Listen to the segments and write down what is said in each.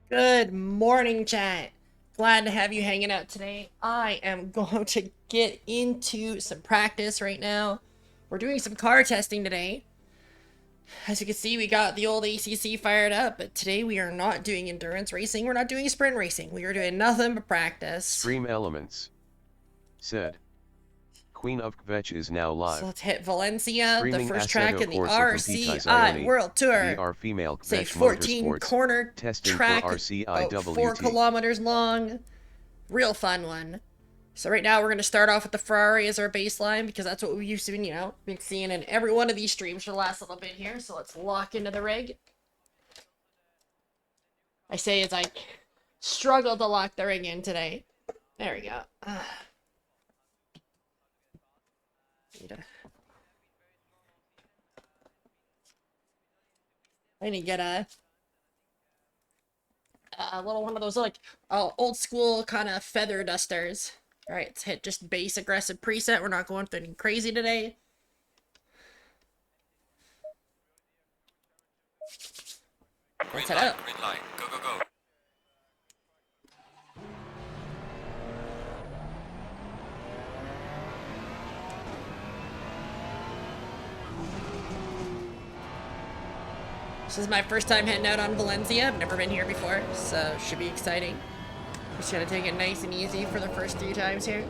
Good morning, chat. Glad to have you hanging out today. I am going to get into some practice right now. We're doing some car testing today. As you can see, we got the old ACC fired up, but today we are not doing endurance racing. We're not doing sprint racing. We are doing nothing but practice. Stream Elements said. Queen of Kvetch is now live. So let's hit Valencia, Streaming the first Assetto track in the Corsa RCI World Tour. VR female It's a Kvetch 14 Motorsports corner testing track, for RCI about 4 WT. kilometers long. Real fun one. So right now we're going to start off with the Ferrari as our baseline because that's what we used to, been seeing in every one of these streams for the last little bit here. So let's lock into the rig. I say as I struggle to lock the rig in today. There we go. I need to get a little one of those like old school kind of feather dusters. All right, let's hit just base aggressive preset. We're not going through anything crazy today. Let's head out. Green light. Go, go, go. This is my first time heading out on Valencia. I've never been here before, so should be exciting. Just gonna take it nice and easy for the first few times here.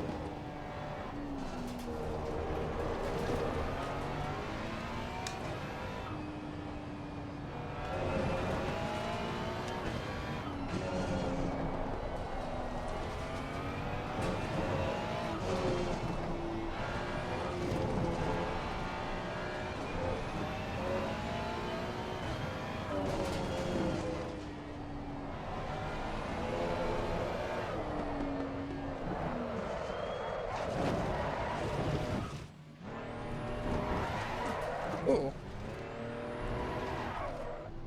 Ooh.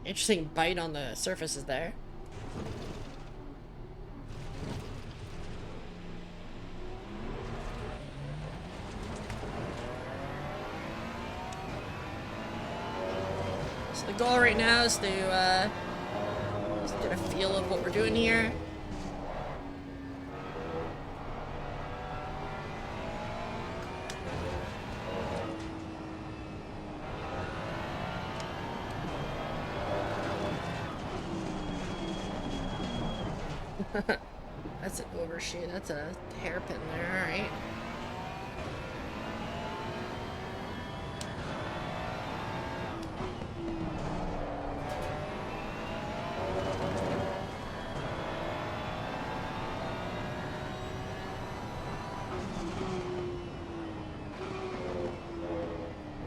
Interesting bite on the surfaces there. So the goal right now is to just get a feel of what we're doing here. That's an overshoot. That's a hairpin there, alright.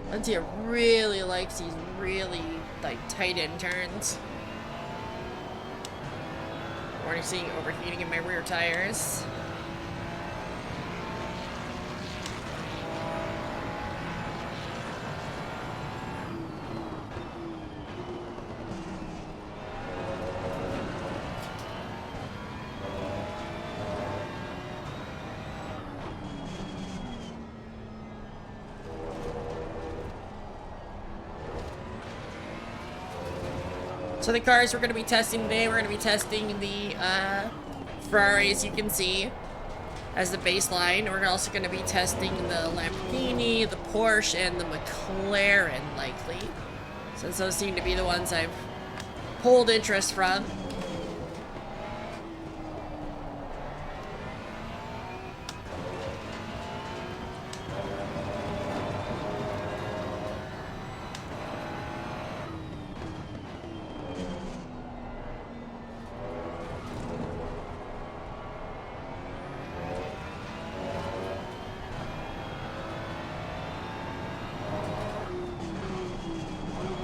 Valencia really likes these really like tight end turns. Already seeing overheating in my rear tires. So the cars we're going to be testing today, we're going to be testing the Ferrari, as you can see, as the baseline. We're also going to be testing the Lamborghini, the Porsche, and the McLaren, likely. Since those seem to be the ones I've pulled interest from.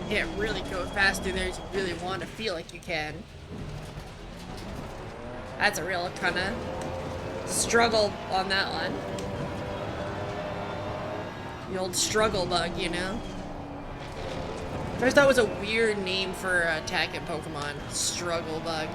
Can't really go fast through there as you really want to feel like you can. That's a real kind of struggle on that one. The old struggle bug, you know? I just thought it was a weird name for attacking Pokemon. Struggle bug.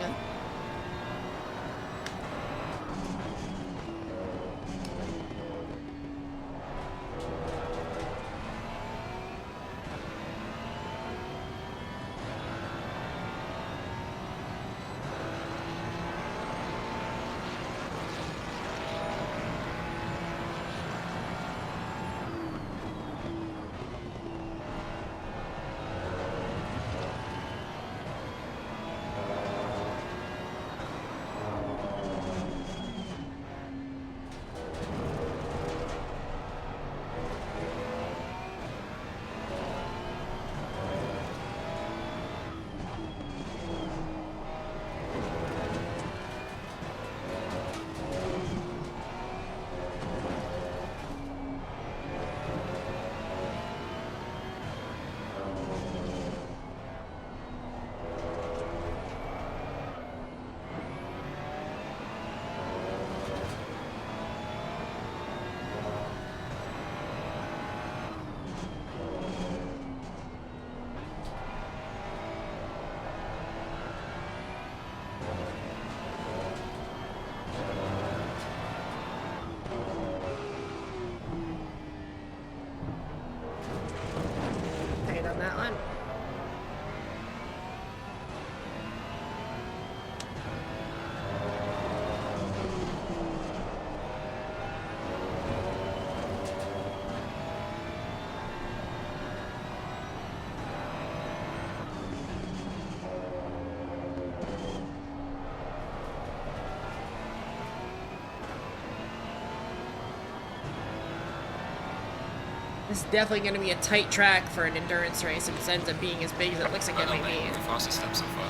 This is definitely going to be a tight track for an endurance race if it ends up being as big as it looks like it may be. The fastest step so far.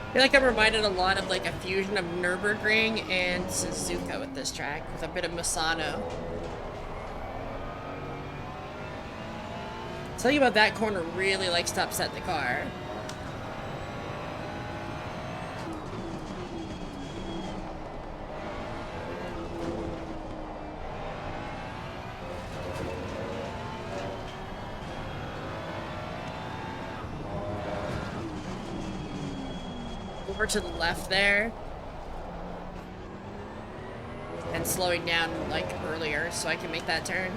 I feel like I'm reminded a lot of like a fusion of Nürburgring and Suzuka with this track, with a bit of Misano. Something about that corner really likes to upset the car. Over to the left there. And slowing down like earlier so I can make that turn.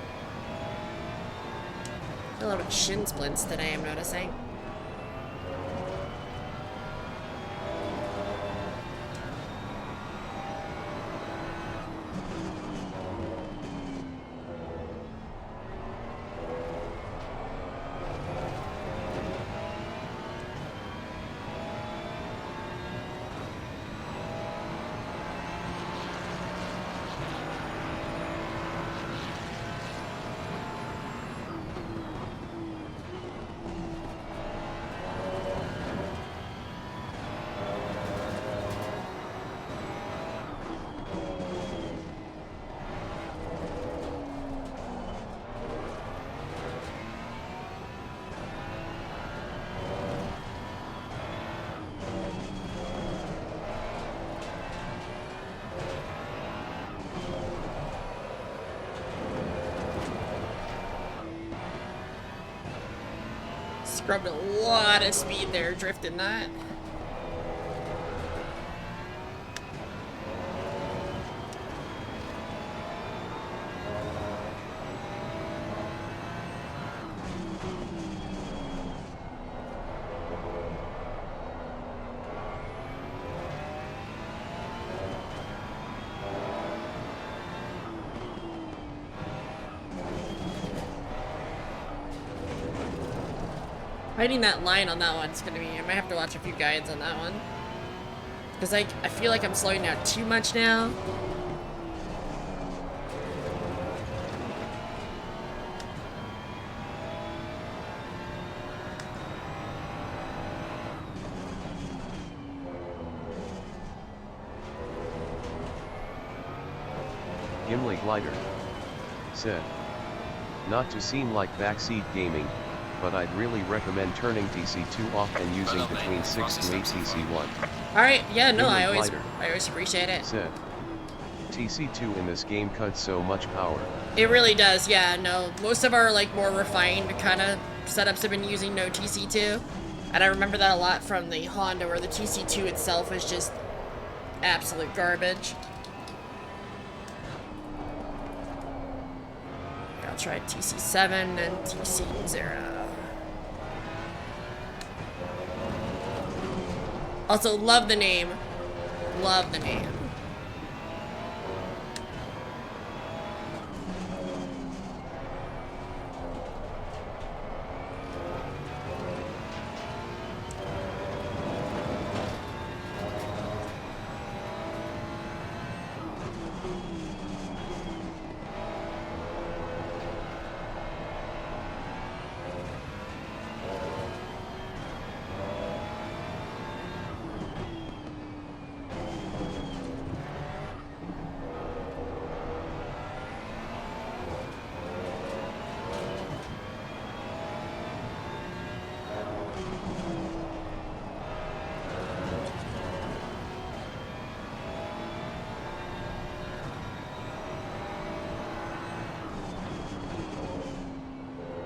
A lot of shin splints today, I'm noticing. Scrubbed a lot of speed there, drifting that. Fighting that line on that one's gonna be, I might have to watch a few guides on that one. Because I feel like I'm slowing down too much now. Gimli Glider said, not to seem like backseat gaming, but I'd really recommend turning TC2 off and using between 6 to 8 TC1. Alright, yeah, no, Gimli I always Glider appreciate it. said, TC2 in this game cuts so much power. It really does, yeah, no. Most of our like more refined kind of setups have been using no TC2. And I remember that a lot from the Honda where the TC2 itself is just absolute garbage. I'll try TC7 and TC0. Also, love the name. Love the name.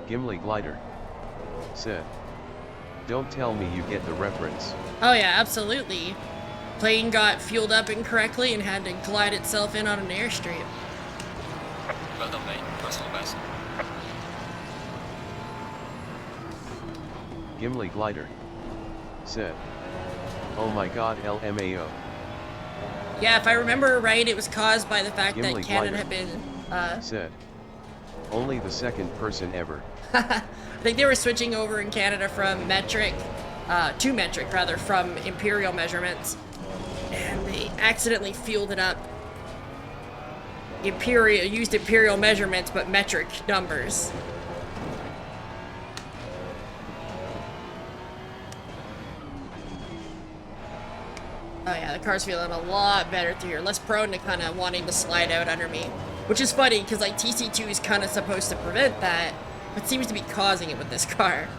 Gimli Glider said, don't tell me you get the reference. Oh yeah, absolutely. Plane got fueled up incorrectly and had to glide itself in on an airstrip. Well done, mate. Gimli Glider said, "Oh my god, LMAO." Yeah, if I remember right, it was caused by the fact Gimli that Canada Glider had been, said, "Only the second person ever." I think they were switching over in Canada from metric, to metric rather, from imperial measurements, and they accidentally fueled it up. Used imperial measurements, but metric numbers. Oh yeah, the car's feeling a lot better through here. Less prone to kind of wanting to slide out under me. Which is funny, because like TC2 is kind of supposed to prevent that, but seems to be causing it with this car.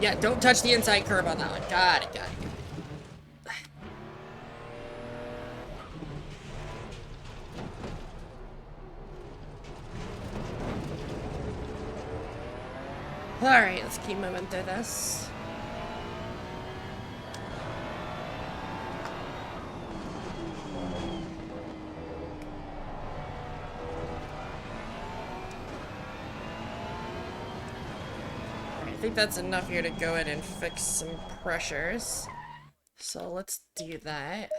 Yeah, don't touch the inside curb on that one. Got it, got it. Alright, let's keep moving through this. I think that's enough here to go ahead and fix some pressures. So let's do that.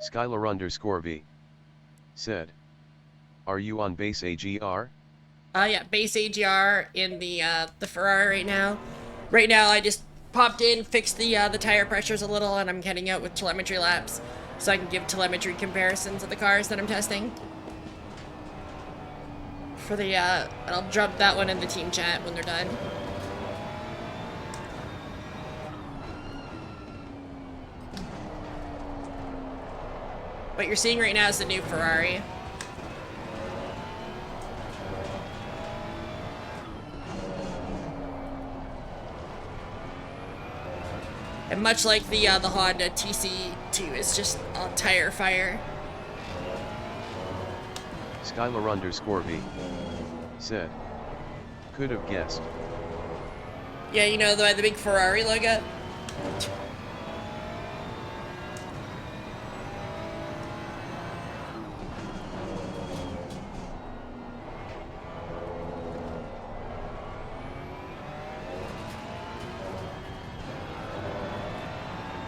Skylar_V said, "Are you on base AGR?" Yeah, base AGR in the Ferrari right now. Right now, I just popped in, fixed the tire pressures a little, and I'm heading out with telemetry laps, so I can give telemetry comparisons of the cars that I'm testing. For the and I'll drop that one in the team chat when they're done. What you're seeing right now is the new Ferrari. And much like the Honda TC2, it's just a tire fire. Skylar_V said, "Could have guessed." Yeah, you know, the big Ferrari logo?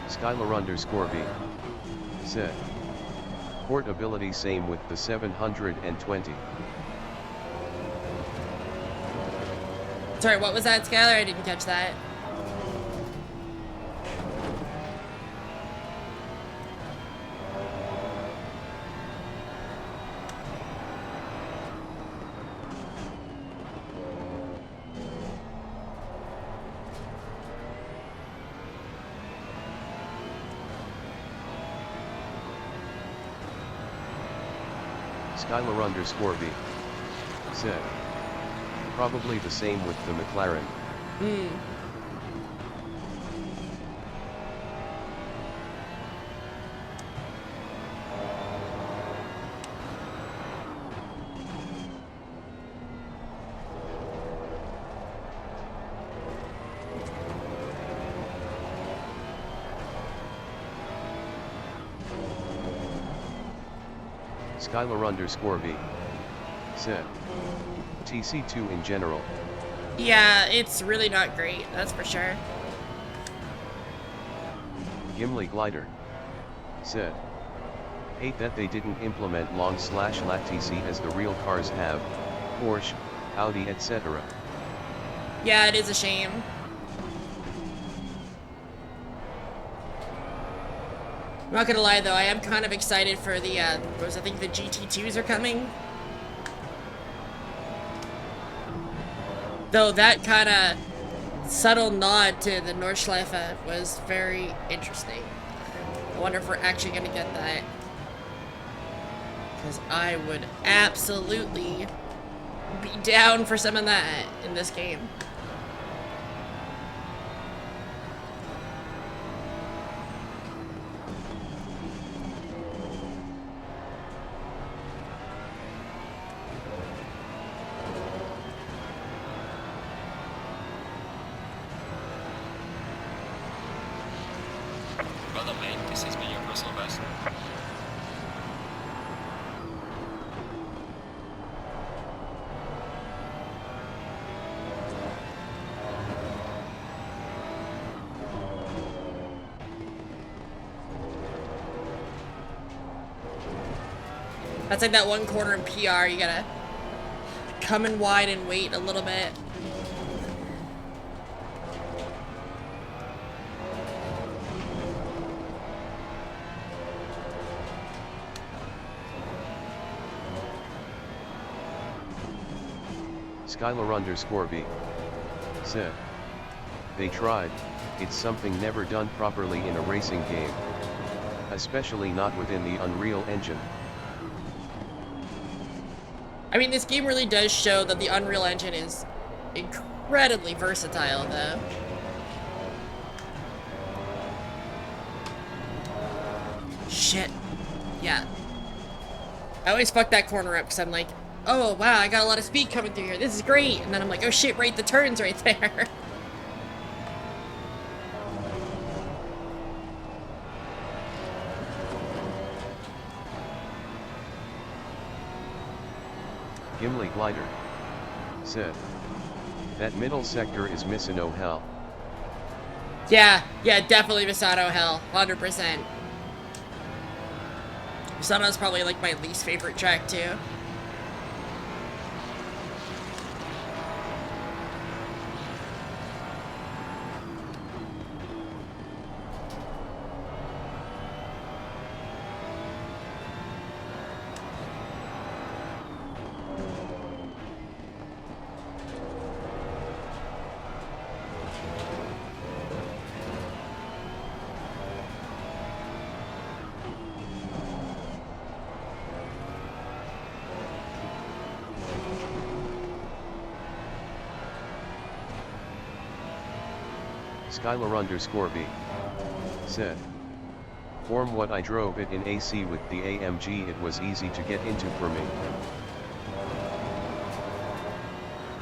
Skylar_V said, "Portability same with the 720." Sorry, what was that, Skylar? I didn't catch that. Skylar_V said, "Probably the same with the Maclaren." Skylar_V said, "TC2 in general." Yeah, it's really not great, that's for sure. Gimli Glider said, "Hate that they didn't implement long/lat TC as the real cars have, Porsche, Audi, etc." Yeah, it is a shame. I'm not gonna lie though, I am kind of excited for the, I think the GT2s are coming. Though that kind of subtle nod to the Nordschleife was very interesting. I wonder if we're actually going to get that. Because I would absolutely be down for some of that in this game. Brother mate, this has been your personal best. That's like that one corner in PR, you gotta come in wide and wait a little bit. Skylar_B said, they tried, it's something never done properly in a racing game. Especially not within the Unreal Engine. I mean, this game really does show that the Unreal Engine is incredibly versatile, though. Shit. Yeah. I always fuck that corner up because I'm like, oh, wow, I got a lot of speed coming through here. This is great. And then I'm like, oh, shit, right, the turn's right there. Gimli Glider said, that middle sector is missin' oh hell. Yeah, definitely Misano Hell, 100%. Misano's probably like my least favorite track too. Skylar_B said, from what I drove it in AC with the AMG, it was easy to get into for me.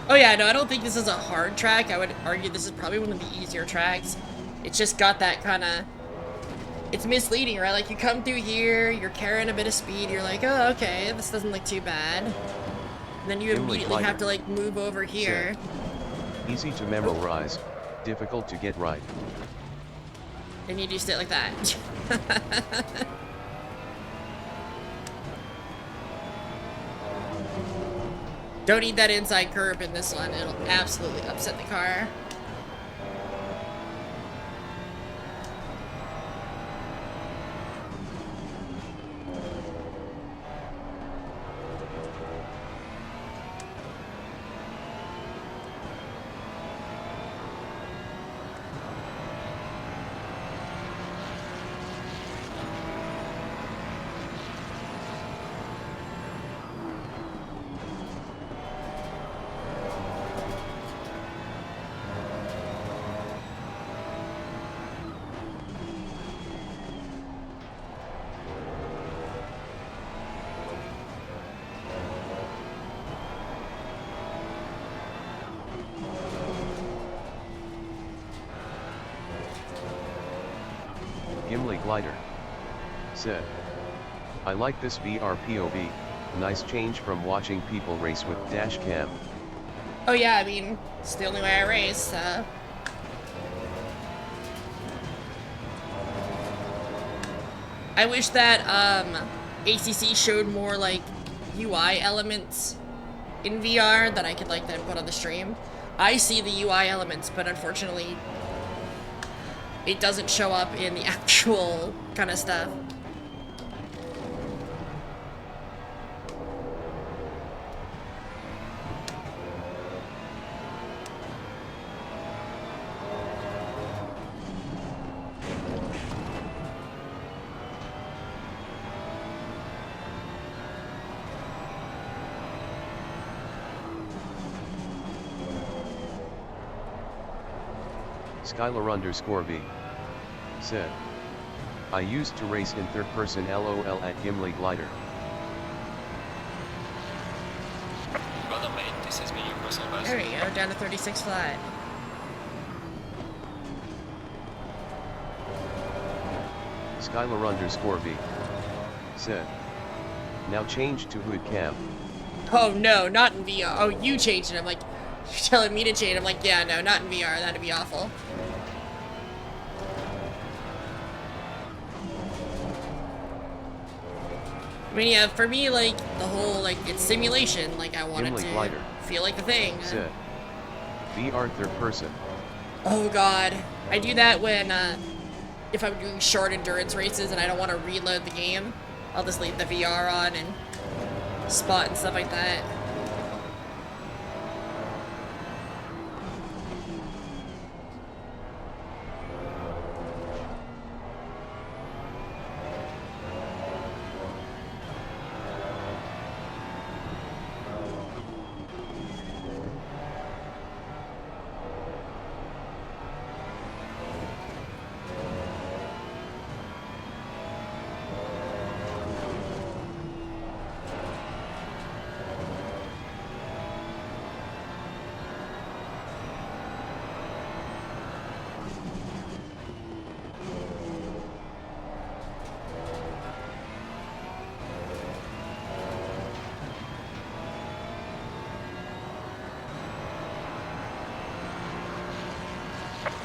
Oh yeah, no, I don't think this is a hard track. I would argue this is probably one of the easier tracks. It's just got that kind of... It's misleading, right? Like, you come through here, you're carrying a bit of speed, you're like, oh, okay, this doesn't look too bad. And then you immediately have to, like, move over here. Easy to memorize, difficult to get right. And you do sit like that. Don't eat that inside curb in this one. It'll absolutely upset the car. Gimli Glider said, I like this VR POV, nice change from watching people race with dash cam. Oh yeah, I mean, it's the only way I race, I wish that, ACC showed more, like, UI elements in VR that I could, like, then put on the stream. I see the UI elements, but unfortunately, it doesn't show up in the actual kind of stuff. Skylar underscore V said, I used to race in third person LOL at Gimli Glider. Well done, mate. This has been your personal best. There we go, down to 36 flat. Skylar underscore V said, now change to hood cam. Oh no, not in VR. Oh, you changed it. I'm like, you're telling me to change. I'm like, yeah, no, not in VR. That'd be awful. I mean, yeah, for me, like, the whole, like, it's simulation. Like, I wanted Gimli to Glider feel like the thing. said, VR third person. Oh god. I do that when, if I'm doing short endurance races and I don't want to reload the game, I'll just leave the VR on and spot and stuff like that.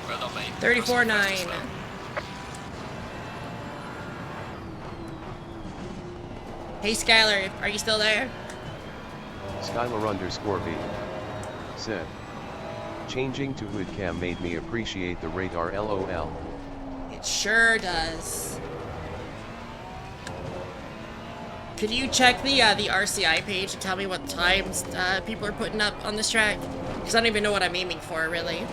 Well done, mate. 34.9. Hey Skylar, are you still there? Skylar underscore V said, changing to hood cam made me appreciate the radar LOL. It sure does. Could you check the RCI page to tell me what times people are putting up on this track? Because I don't even know what I'm aiming for, really.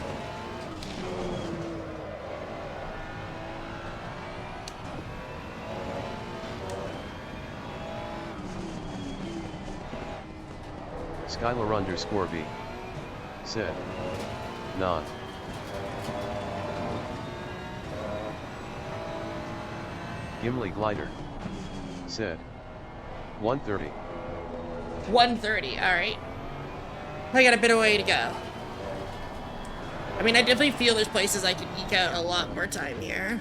Skylar underscore V said, not. Gimli Glider said, 130. 130, alright. I got a bit of way to go. I mean, I definitely feel there's places I could eke out a lot more time here.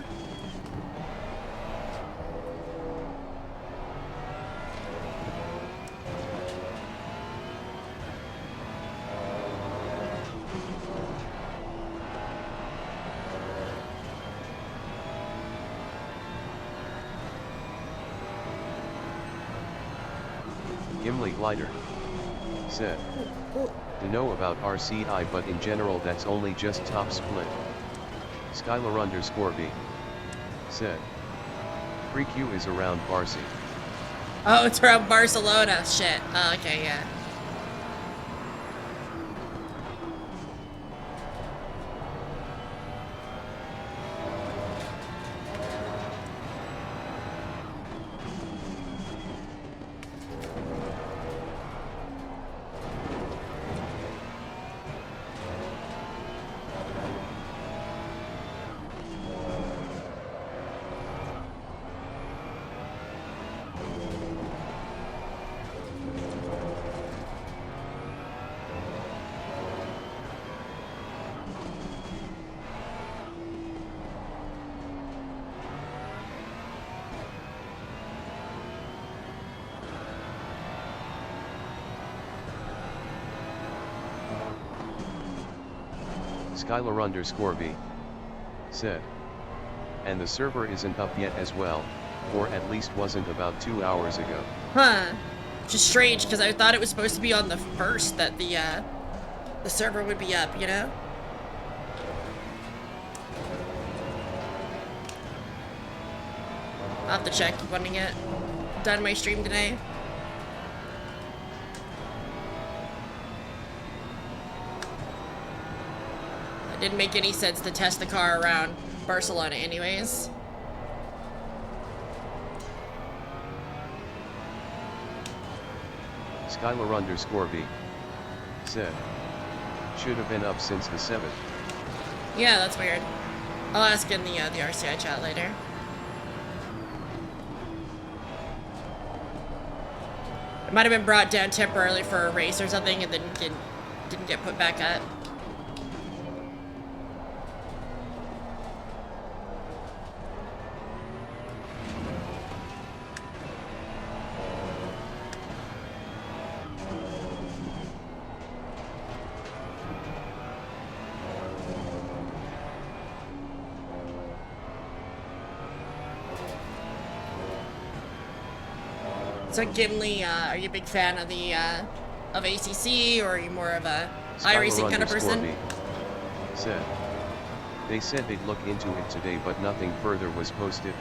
Gimli Glider said, to know about RCI but in general that's only just top split. Skylar underscore V said, Pre-Q is around Barcy. Oh, it's around Barcelona. Shit. Oh, okay, yeah. Skylar underscore V said, and the server isn't up yet as well, or at least wasn't about 2 hours ago. Huh. Which is strange, because I thought it was supposed to be on the 1st that the server would be up, you know? I'll have to check when I get done my stream today. It didn't make any sense to test the car around Barcelona anyways. Skylar underscore V said, should have been up since the 7th. Yeah, that's weird. I'll ask in the RCI chat later. It might have been brought down temporarily for a race or something and then didn't get put back up. So Gimli, are you a big fan of the of ACC, or are you more of a iRacing kind of person? Said. They said they'd look into it today, but nothing further was posted.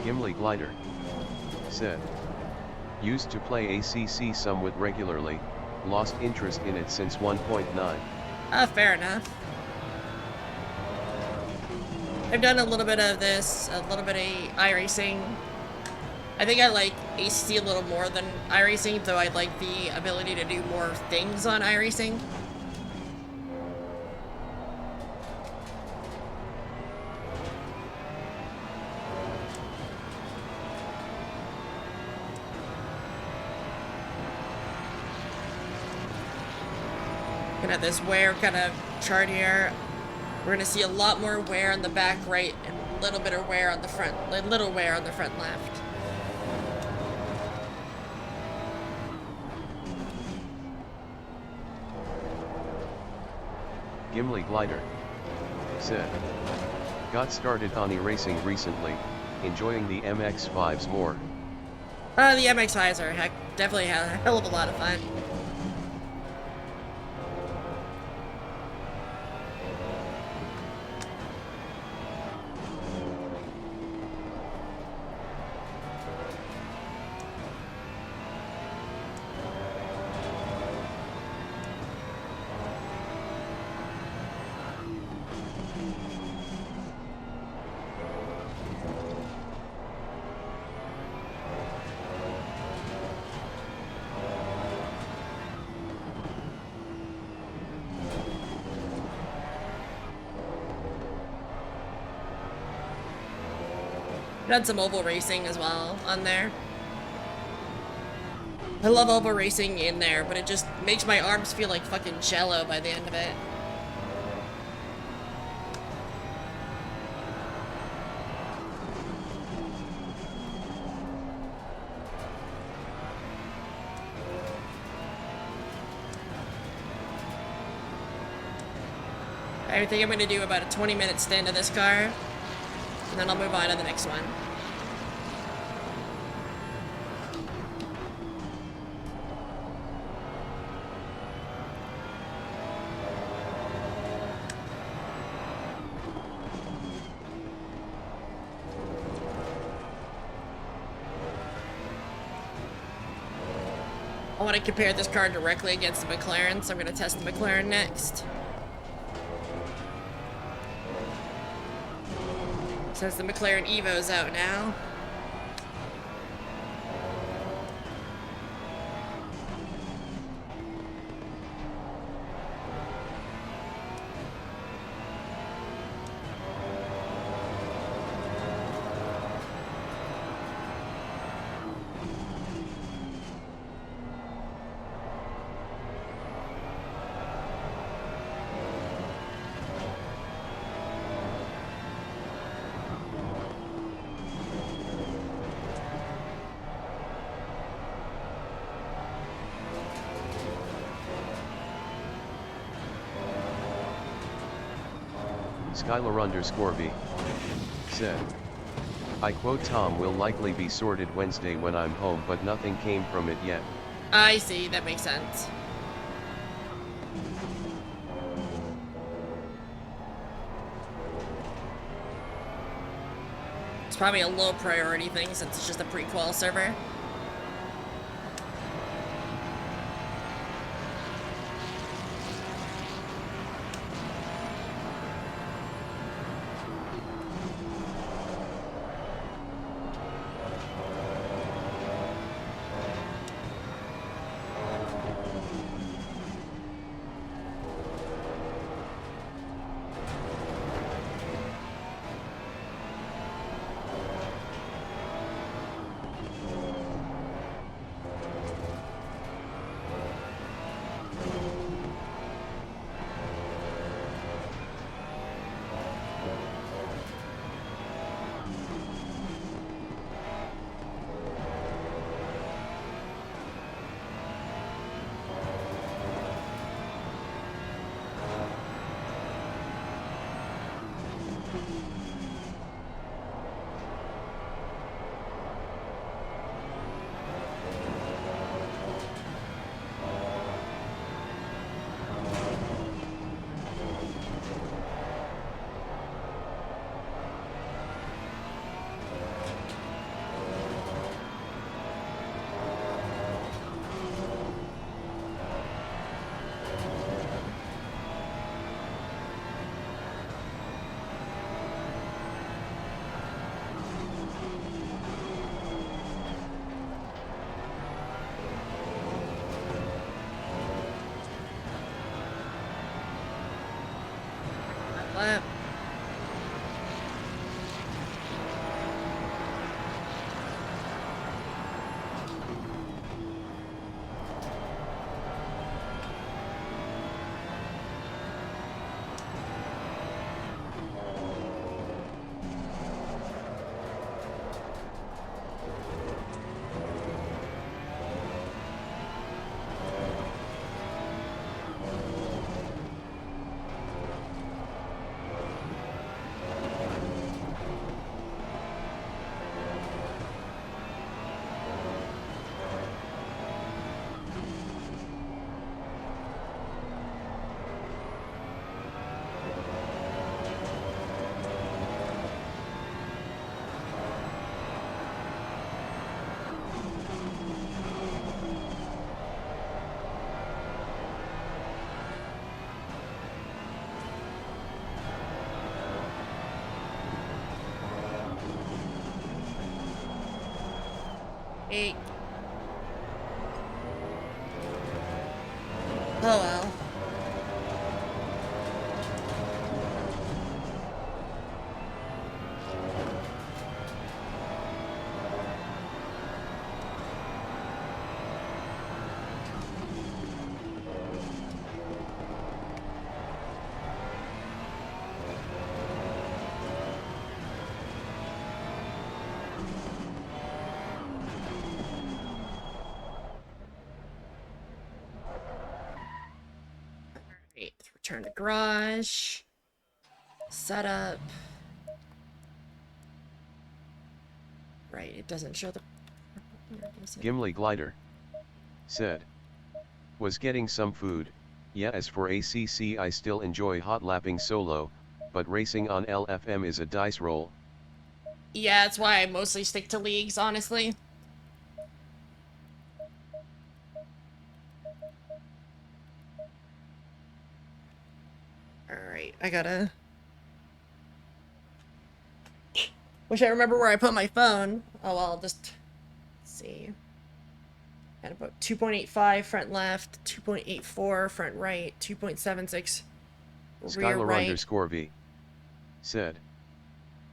Gimli Glider said. Used to play ACC somewhat regularly, lost interest in it since 1.9. Fair enough. I've done a little bit of this, a little bit of iRacing. I think I like ACC a little more than iRacing, though I like the ability to do more things on iRacing. At this wear kind of chart here, we're gonna see a lot more wear on the back right and a little bit of wear on the front, little wear on the front left. Gimli Glider said. Got started on e-racing recently, enjoying the MX-5s more. The MX-5s are definitely a hell of a lot of fun. Done some oval racing as well on there. I love oval racing in there, but it just makes my arms feel like fucking jello by the end of it. I think I'm going to do about a 20-minute stint of this car, and then I'll move on to the next one. I want to compare this car directly against the Maclaren, so I'm going to test the Maclaren next. Since the Maclaren Evo's out now. Skylar_V said. I quote, Tom will likely be sorted Wednesday when I'm home, but nothing came from it yet. I see, that makes sense. It's probably a low priority thing since it's just a pre-qual server. Lap. Eight. Oh well. Alright, return to garage. Setup. Right, it doesn't show the... Gimli Glider said, was getting some food. Yeah, as for ACC, I still enjoy hot lapping solo, but racing on LFM is a dice roll. Yeah, that's why I mostly stick to leagues, honestly. Alright, I gotta... Wish I remember where I put my phone. Oh, well, I'll just... see. Gotta put 2.85 front left, 2.84 front right, 2.76 rear Skylar right. underscore V said,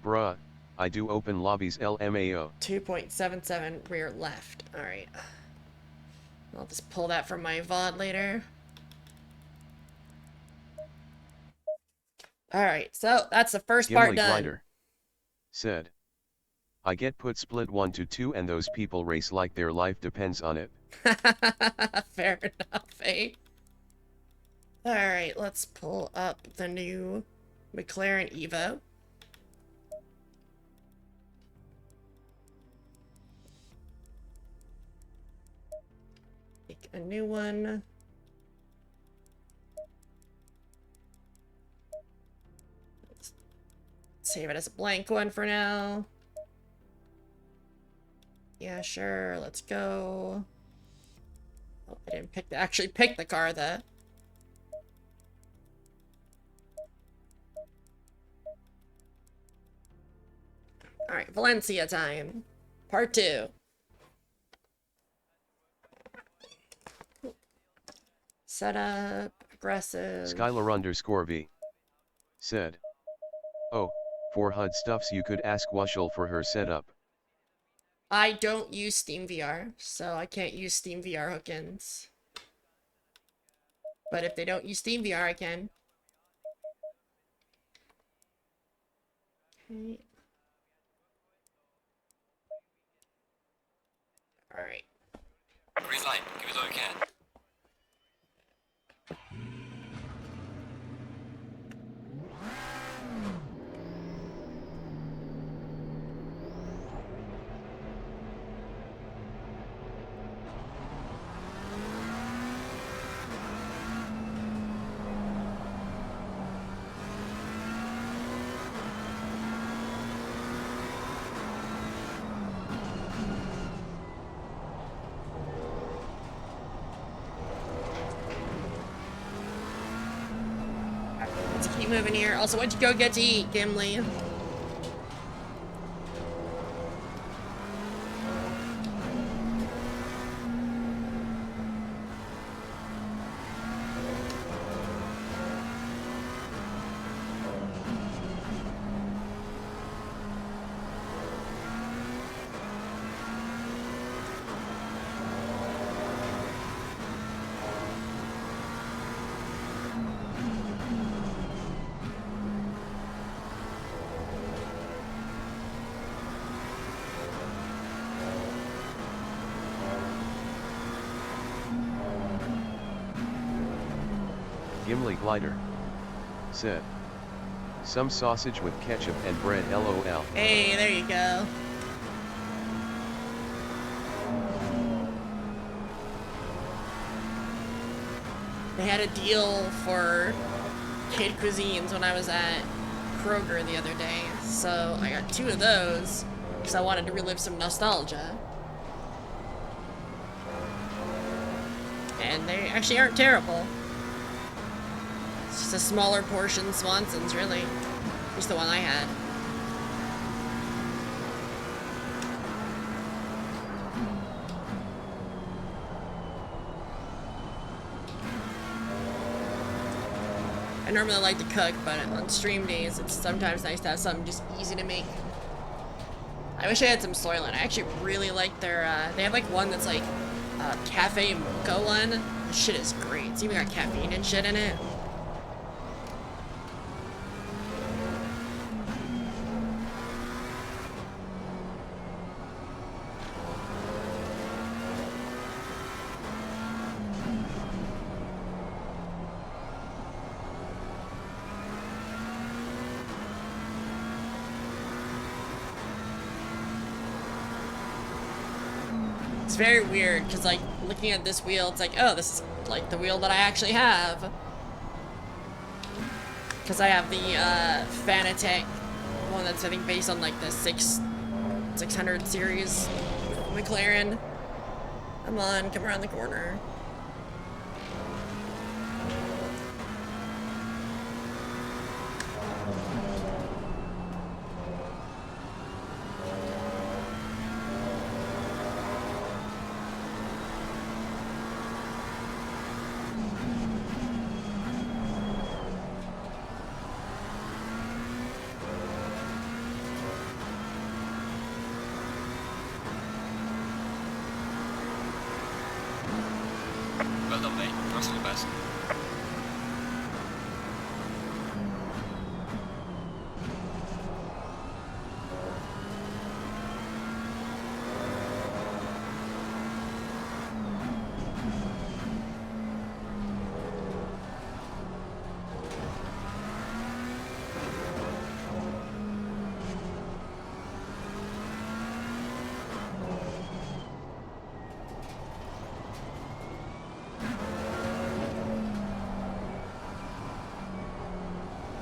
bruh, I do open lobbies LMAO. 2.77 rear left. Alright. I'll just pull that from my VOD later. Alright, so that's the first Gimli part done. Glider said, I get put split 1 to 2 and those people race like their life depends on it. Fair enough, eh? Alright, let's pull up the new McLaren Evo. Make a new one. Let's save it as a blank one for now. Yeah, sure, let's go. Oh, I didn't actually pick the car, though. Alright, Valencia time. Part 2. Setup, aggressive. Skylar underscore V said, oh, for HUD stuffs you could ask Wushel for her setup. I don't use Steam VR, so I can't use Steam VR hook-ins. But if they don't use Steam VR, I can. Okay. Alright. Green light, give it all you can. Let's keep moving here. Also, what'd you go get to eat, Gimli? Gimli Glider said, some sausage with ketchup and bread LOL. Hey, there you go. They had a deal for kid cuisines when I was at Kroger the other day, so I got 2 of those because I wanted to relive some nostalgia. And they actually aren't terrible. It's just a smaller portion Swanson's, really. Just the one I had. I normally like to cook, but on stream days, it's sometimes nice to have something just easy to make. I wish I had some Soylent. I actually really like their, they have like one that's like cafe mocha one. The shit is great. It's even got caffeine and shit in it. It's very weird, because, like, looking at this wheel, it's like, oh, this is, like, the wheel that I actually have. Because I have the, Fanatec one that's, I think, based on, like, the 600 series Maclaren. Come on, come around the corner. Well done, mate. Thanks for the best.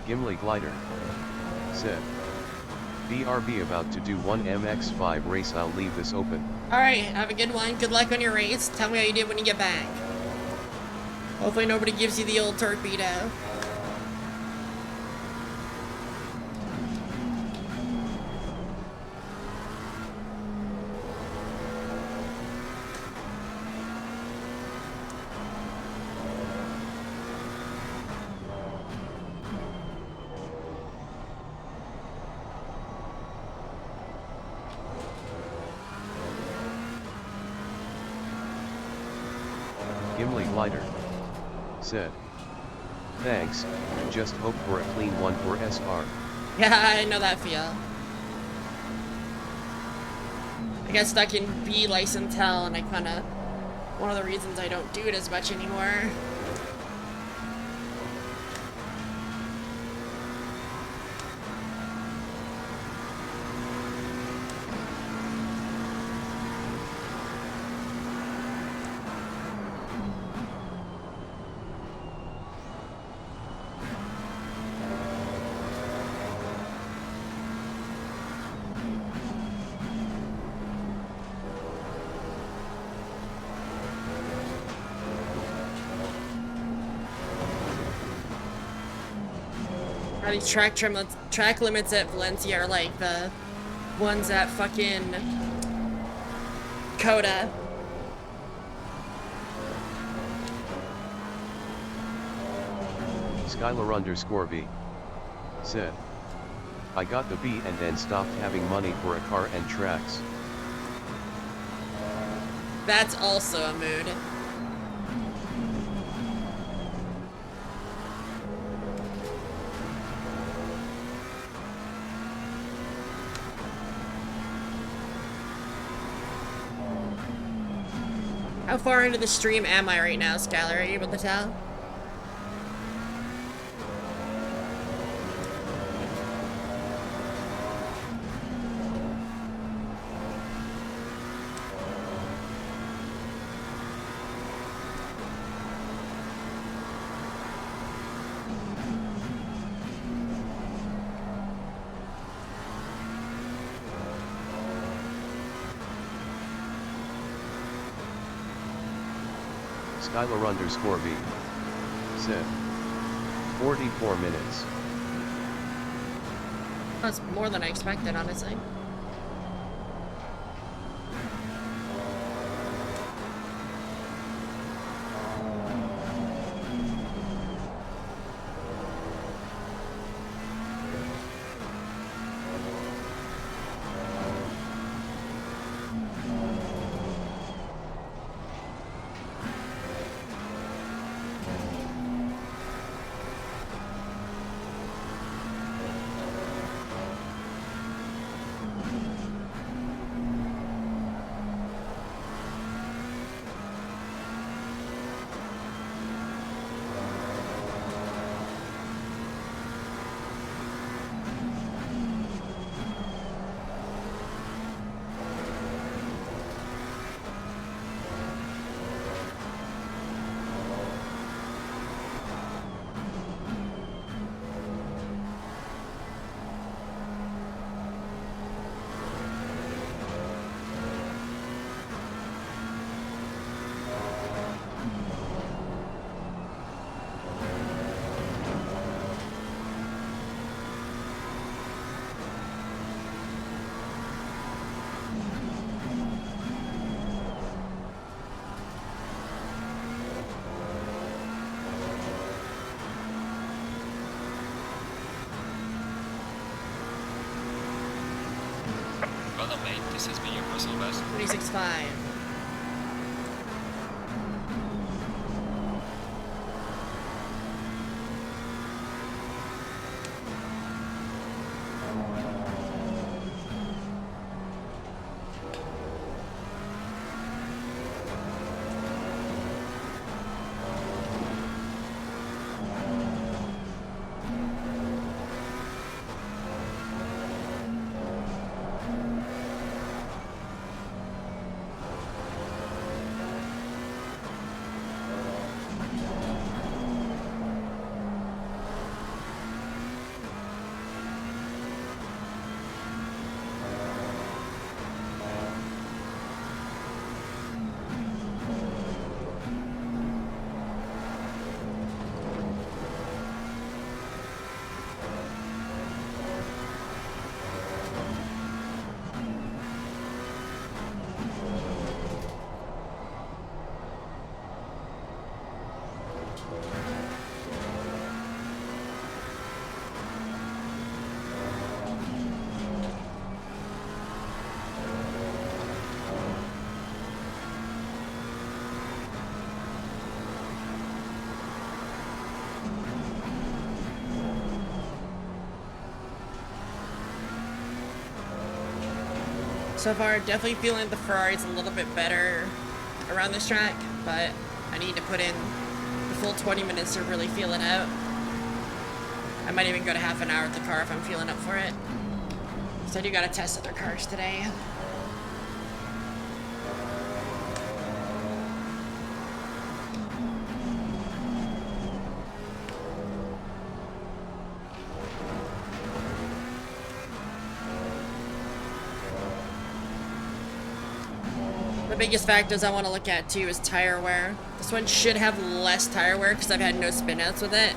Gimli Glider said, BRB about to do one MX5 race, I'll leave this open. Alright, have a good one. Good luck on your race. Tell me how you did when you get back. Hopefully nobody gives you the old torpedo. Gimli Glider said, "Thanks, just hope for a clean one for SR." Yeah, I know that feel. I got stuck in B license hell, and I kinda... One of the reasons I don't do it as much anymore. These track limits at Valencia are like the ones at fucking Coda. Skylar_V said, "I got the B and then stopped having money for a car and tracks." That's also a mood. How far into the stream am I right now, Skylar? Are you able to tell? Skylar_V said, 44 minutes. That's more than I expected, honestly. Brother mate, this has been your personal best. 26.5. So far, definitely feeling the Ferrari's a little bit better around this track, but I need to put in the full 20 minutes to really feel it out. I might even go to half an hour with the car if I'm feeling up for it. So I do gotta test other cars today. The biggest factors I want to look at too is tire wear. This one should have less tire wear because I've had no spin outs with it.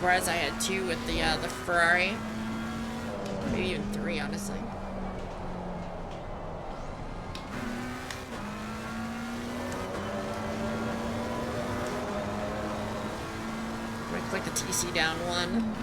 Whereas I had 2 with the Ferrari. Maybe even 3, honestly. I'm gonna click the TC down 1.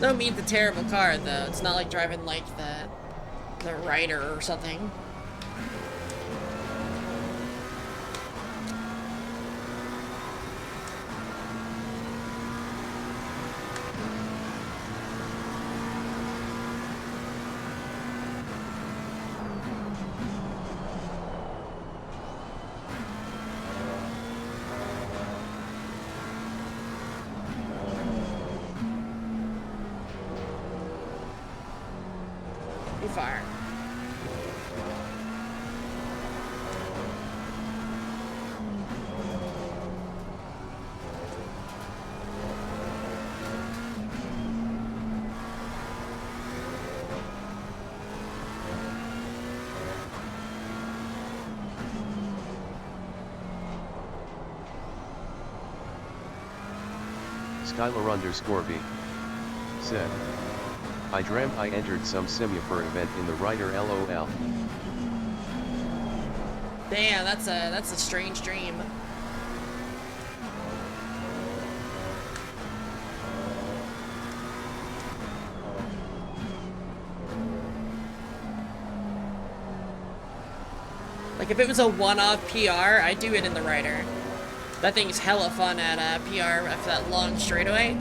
No means a terrible car though. It's not like driving like the Rider or something. Far. Skylar_B said, I dreamt I entered some simulator event in the Rider LOL. Damn, that's a strange dream. Like if it was a one-off PR, I'd do it in the Rider. That thing's hella fun at PR after that long straightaway.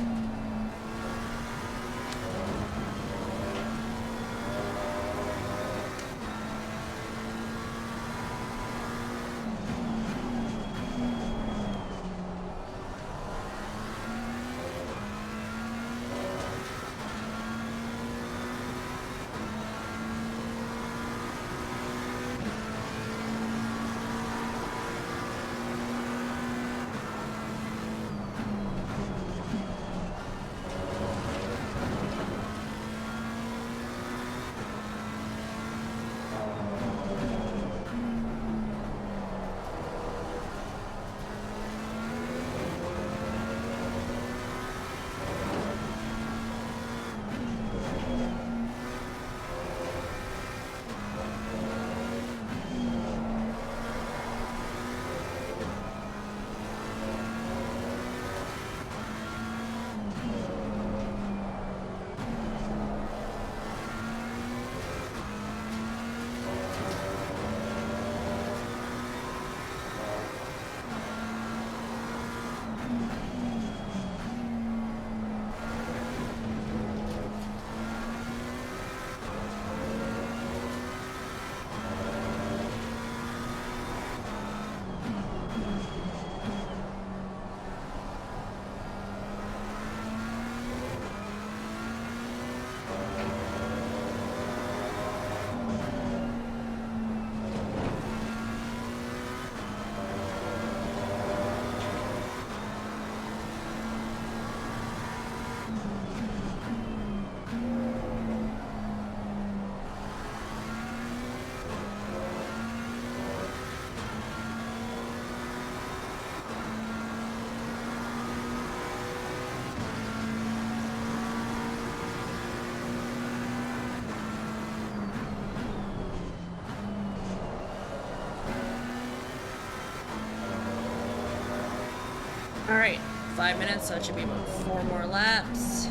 Alright, 5 minutes, so it should be about 4 more laps.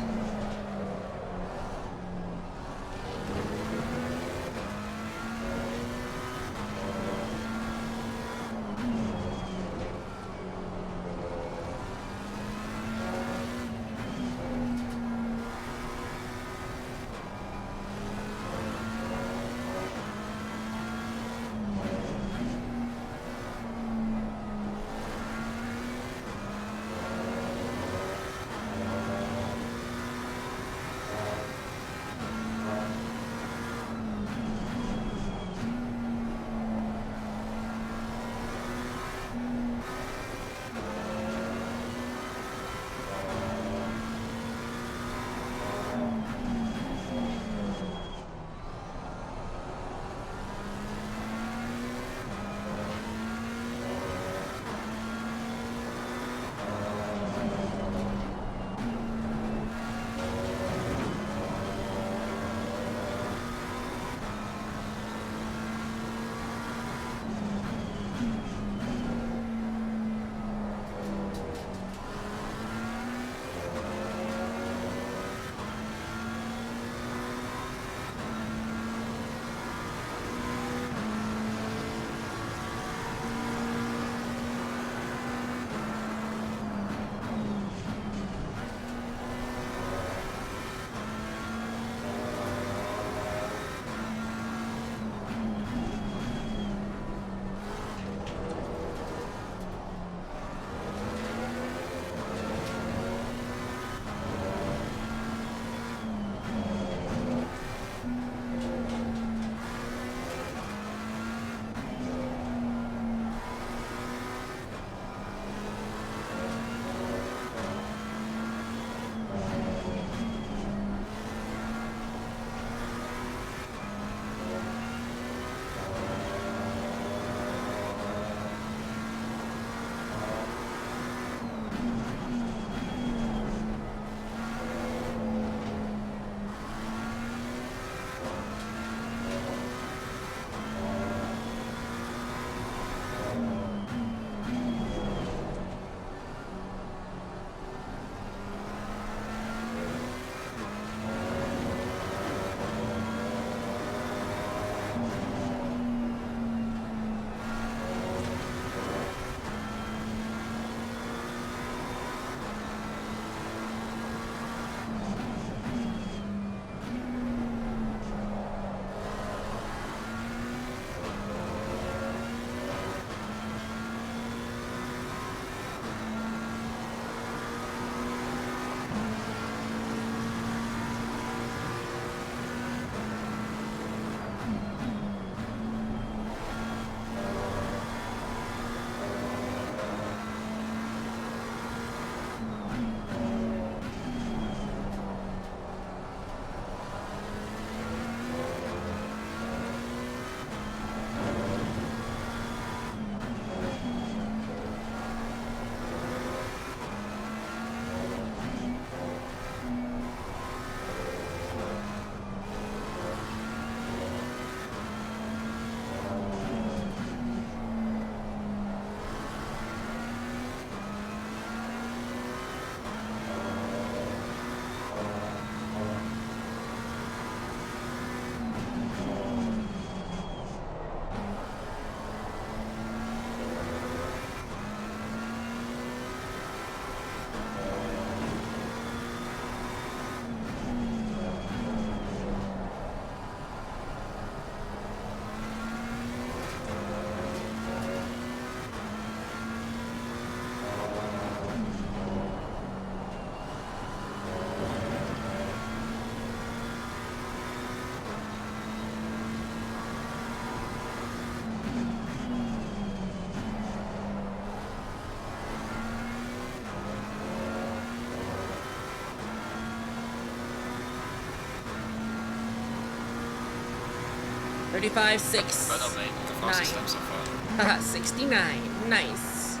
Thirty-five, 6. Well done, mate. The fastest 9. lap so far. Haha, 69. Nice.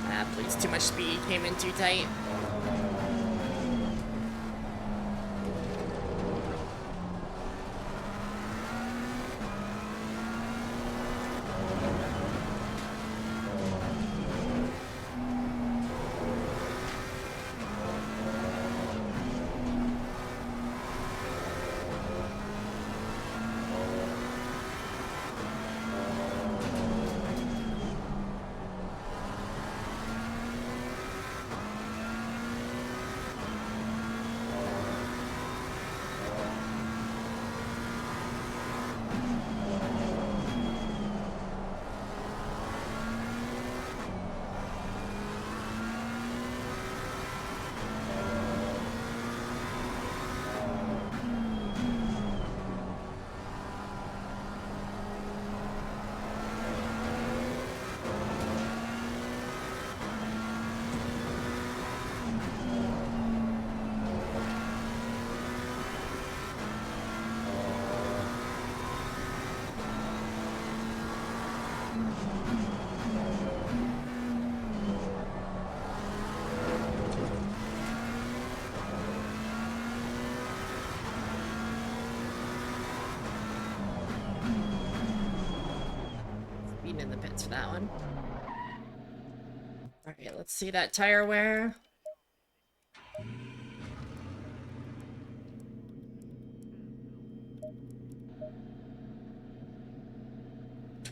Ah, please, too much speed. Came in too tight. that one. Alright, let's see that tire wear.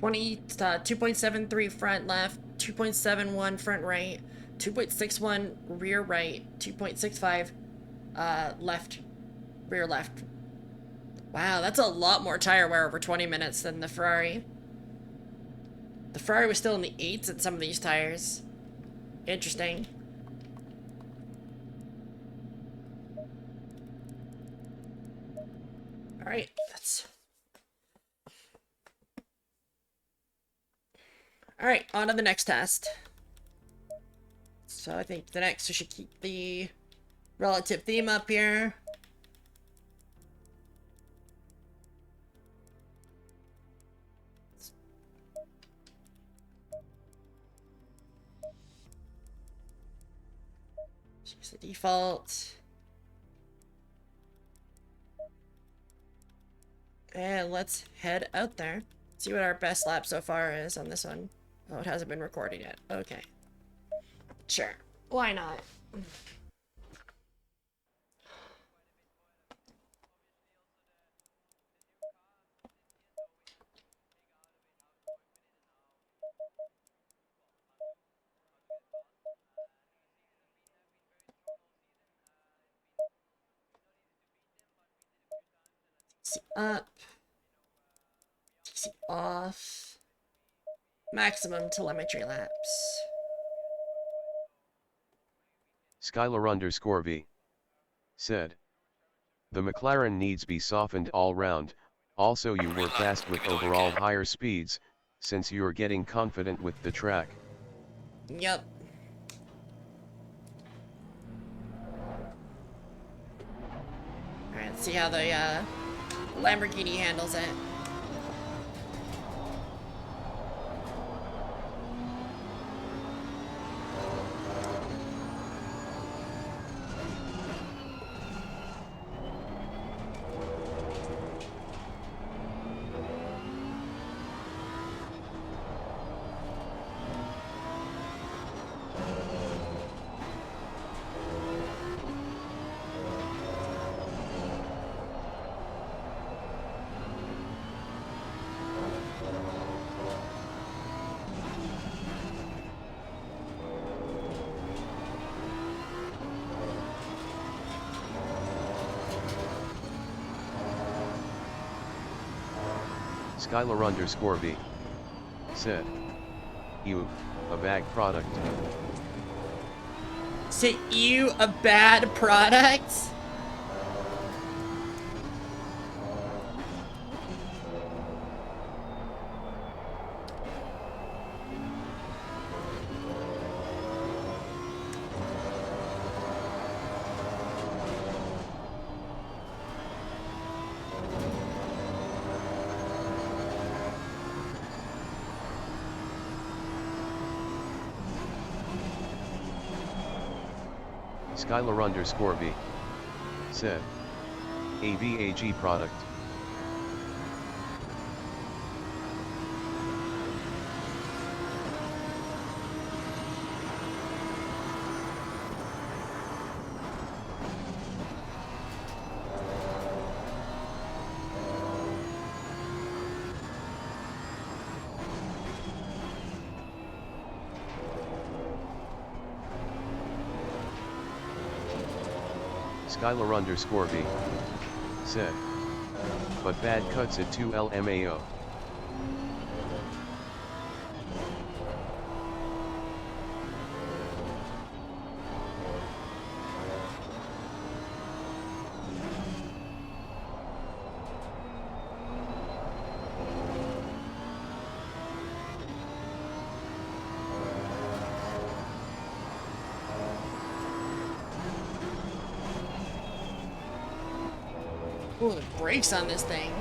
Uh, 2.73 front left, 2.71 front right, 2.61 rear right, 2.65 left, rear left. Wow, that's a lot more tire wear over 20 minutes than the Ferrari. The Ferrari was still in the 8s at some of these tires. Interesting. Alright, that's... Alright, on to the next test. So I think the next we should keep the relative theme up here. Use the default. And let's head out there. See what our best lap so far is on this one. Oh, it hasn't been recorded yet. Okay. Sure. Why not? TC up. TC off. Maximum telemetry laps. Skylar_V said, the McLaren needs be softened all round, also you were fast with overall higher speeds, since you're getting confident with the track. Yep. Alright, let's see how the Lamborghini handles it. Skylar_V said, ew, a bag product. Say ew, a bad product? Skylar_V said, AVAG product. Skylar_V said, but bad cuts at 2 LMAO. Ooh, the brakes on this thing.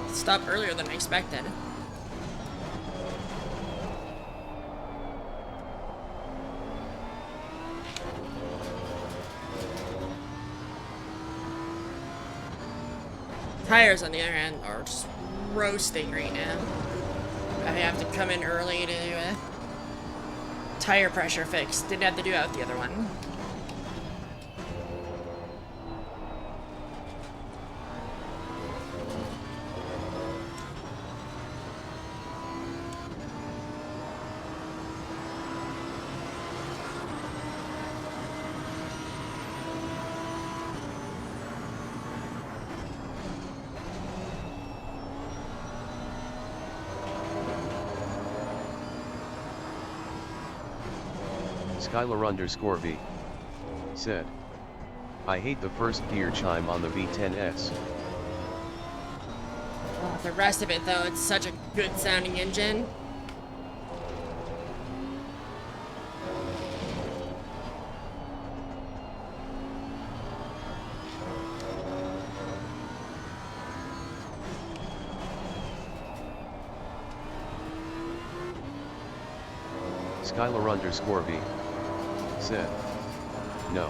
Stopped earlier than I expected. Tires, on the other hand, are just roasting right now. I have to come in early to do a tire pressure fix. Didn't have to do it with the other one. Skylar_V said, I hate the first gear chime on the V10S. Oh, the rest of it, though, it's such a good sounding engine. Skylar_V said, no.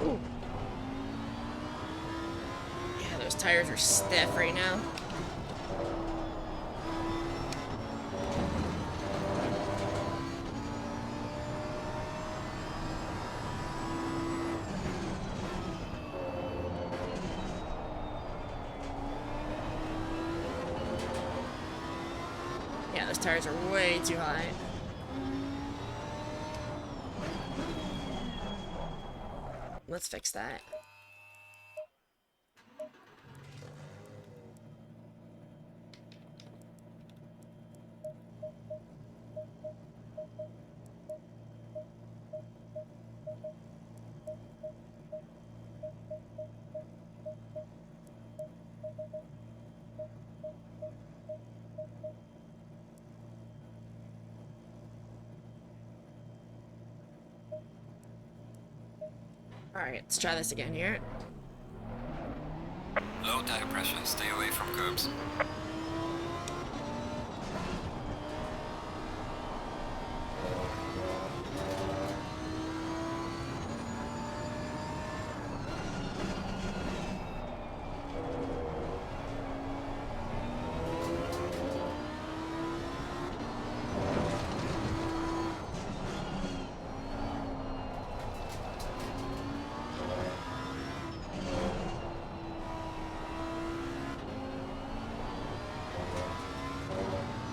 Ooh. Yeah, those tires are stiff right now. Yeah, those tires are way too high. Let's fix that. Alright, let's try this again here. Low tire pressure, stay away from curbs.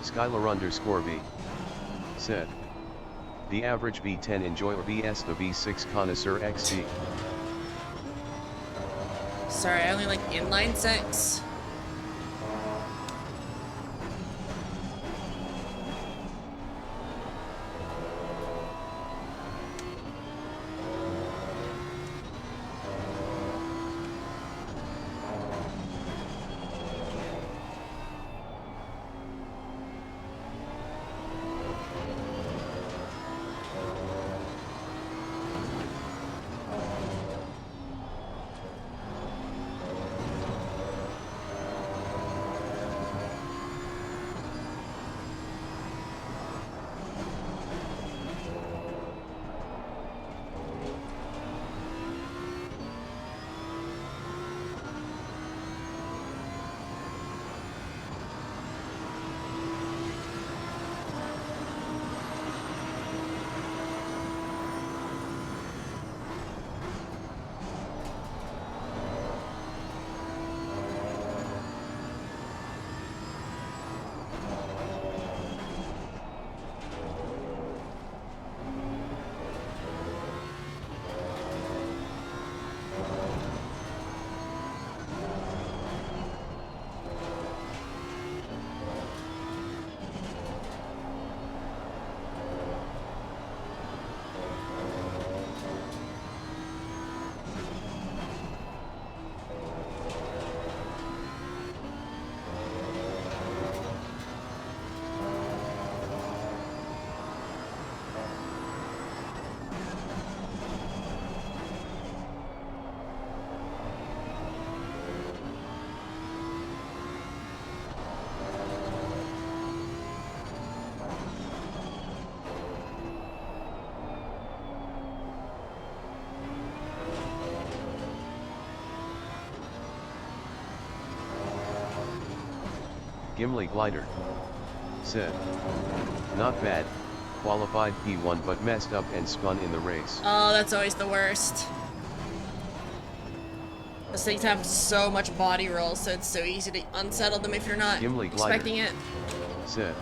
Skylar_V said, the average V10 enjoyer vs the V6 connoisseur XG. Sorry, I only like inline six. Gimli Glider said, not bad, qualified P1 but messed up and spun in the race. Oh, that's always the worst. Those things have so much body roll, so it's so easy to unsettle them if you're not Gimli Glider expecting it. said,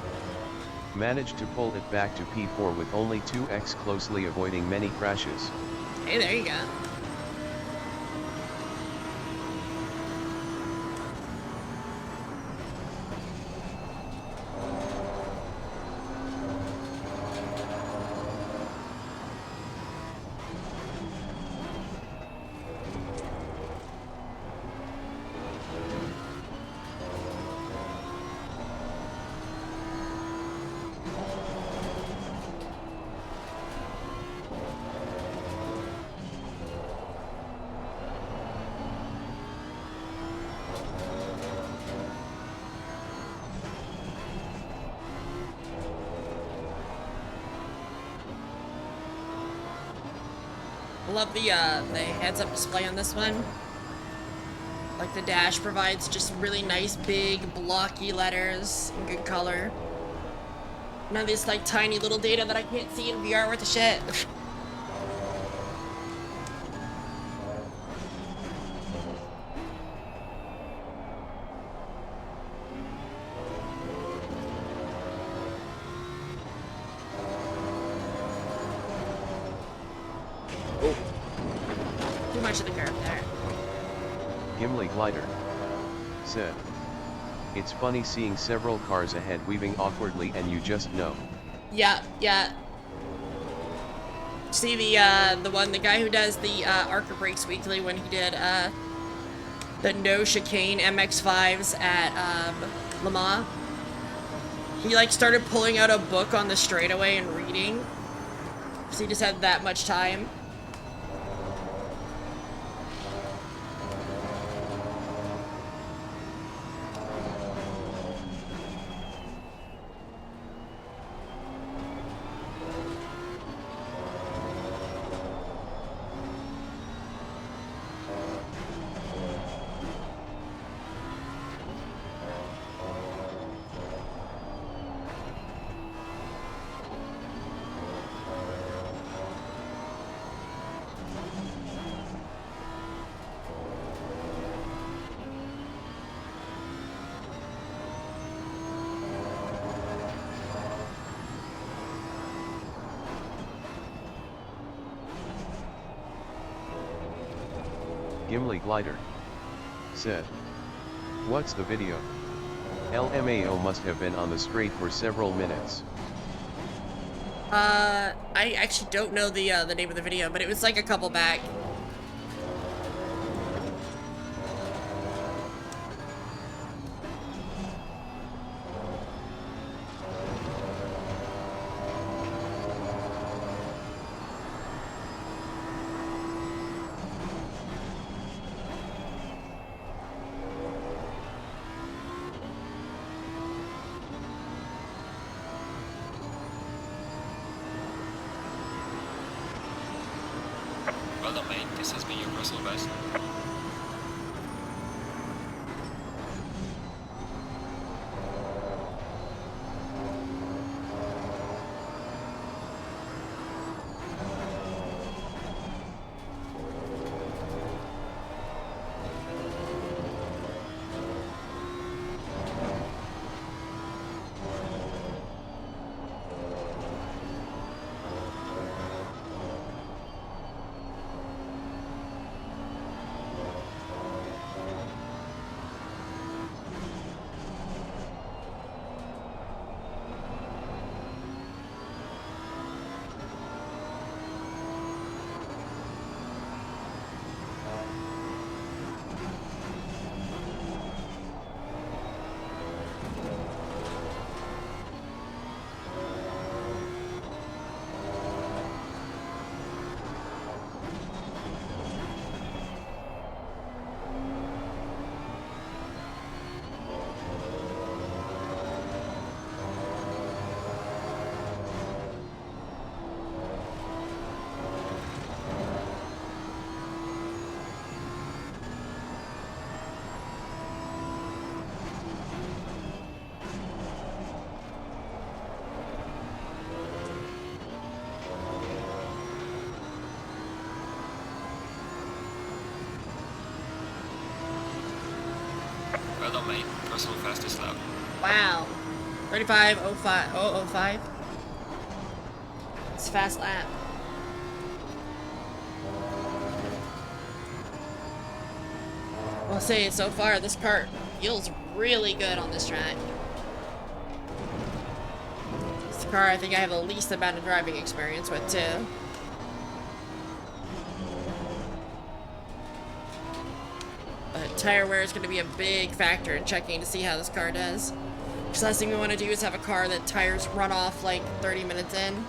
managed to pull it back to P4 with only 2x closely avoiding many crashes. Hey, there you go. I love the heads-up display on this one. Like the dash provides just really nice, big, blocky letters in good color. None of this like tiny little data that I can't see in VR worth of shit. Too much of the curve there. Gimli Glider said, it's funny seeing several cars ahead weaving awkwardly and you just know. Yeah, yeah. See the guy who does the Arca Breaks Weekly when he did the no chicane MX-5s at Le Mans. He like started pulling out a book on the straightaway and reading, because he just had that much time. Gimli Glider said, what's the video? LMAO must have been on the straight for several minutes. I actually don't know the name of the video, but it was like a couple back. Well done, mate. This has been your personal best. Well done, mate. Personal fastest lap. Wow. 35.05. 005. It's a fast lap. I'll say so far, this car feels really good on this track. It's the car I think I have the least amount of driving experience with, too. But tire wear is going to be a big factor in checking to see how this car does. Because last thing we want to do is have a car that tires run off like 30 minutes in.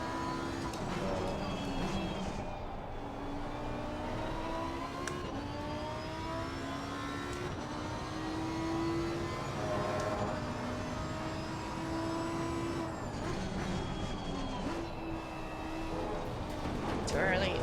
Too early.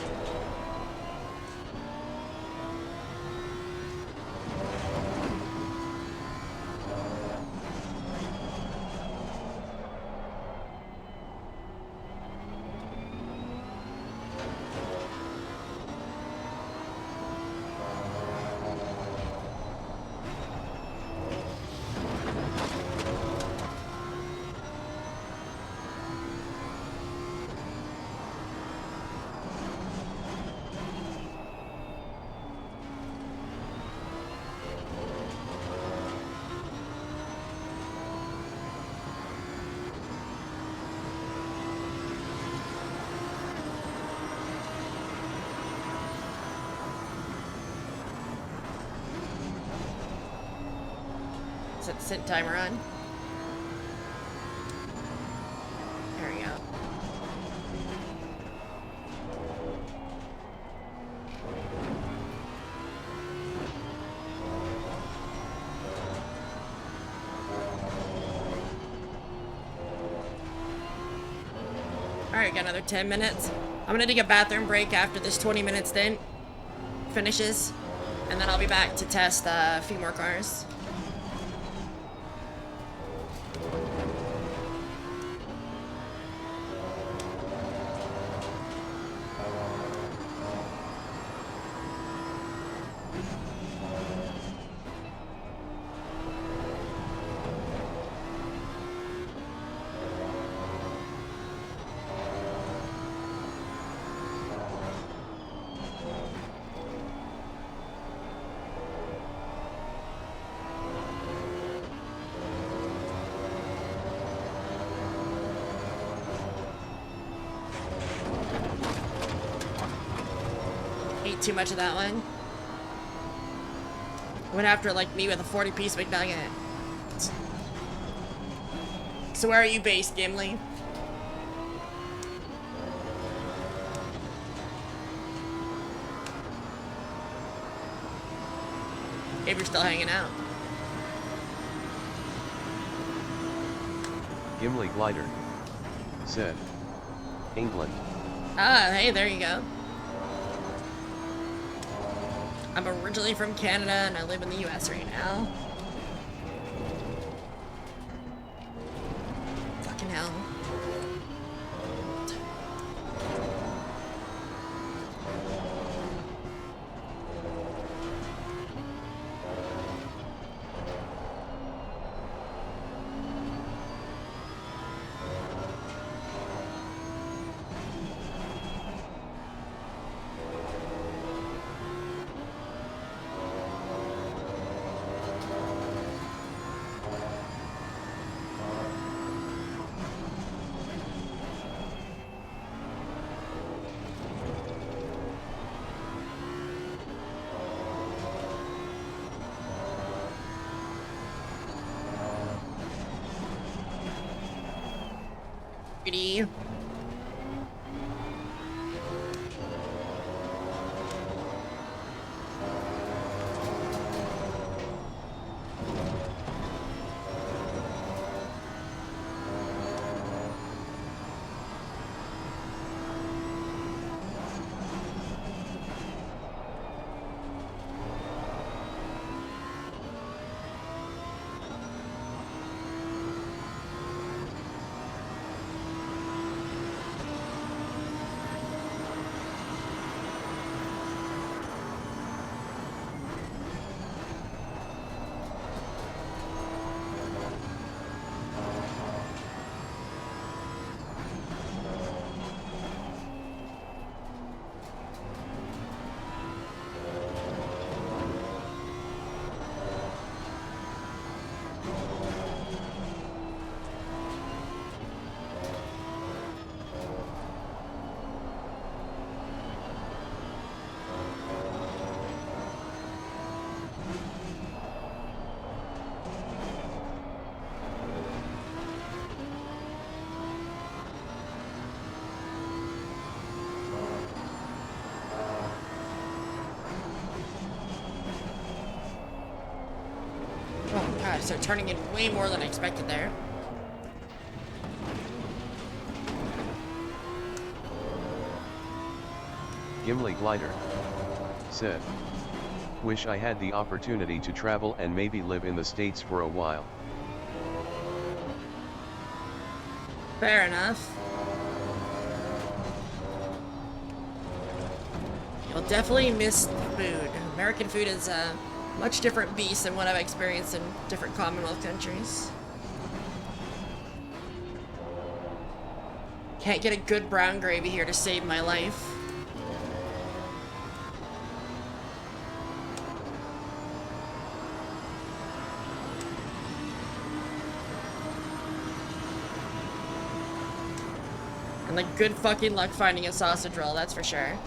Set the sit timer on. There we go. Alright, got another 10 minutes. I'm gonna take a bathroom break after this 20-minute stint finishes, and then I'll be back to test a few more cars. Ate too much of that one. Went after like me with a 40-piece McNugget. So where are you based, Gimli? If you're still hanging out. Gimli Glider said, England. Ah, hey, there you go. I'm originally from Canada and I live in the US right now. Fucking hell. Pretty. Oh god, so turning in way more than I expected there. Gimli Glider said, "Wish I had the opportunity to travel and maybe live in the States for a while." Fair enough. You'll definitely miss the food. American food is a much different beast than what I've experienced in different Commonwealth countries. Can't get a good brown gravy here to save my life. And like good fucking luck finding a sausage roll, that's for sure.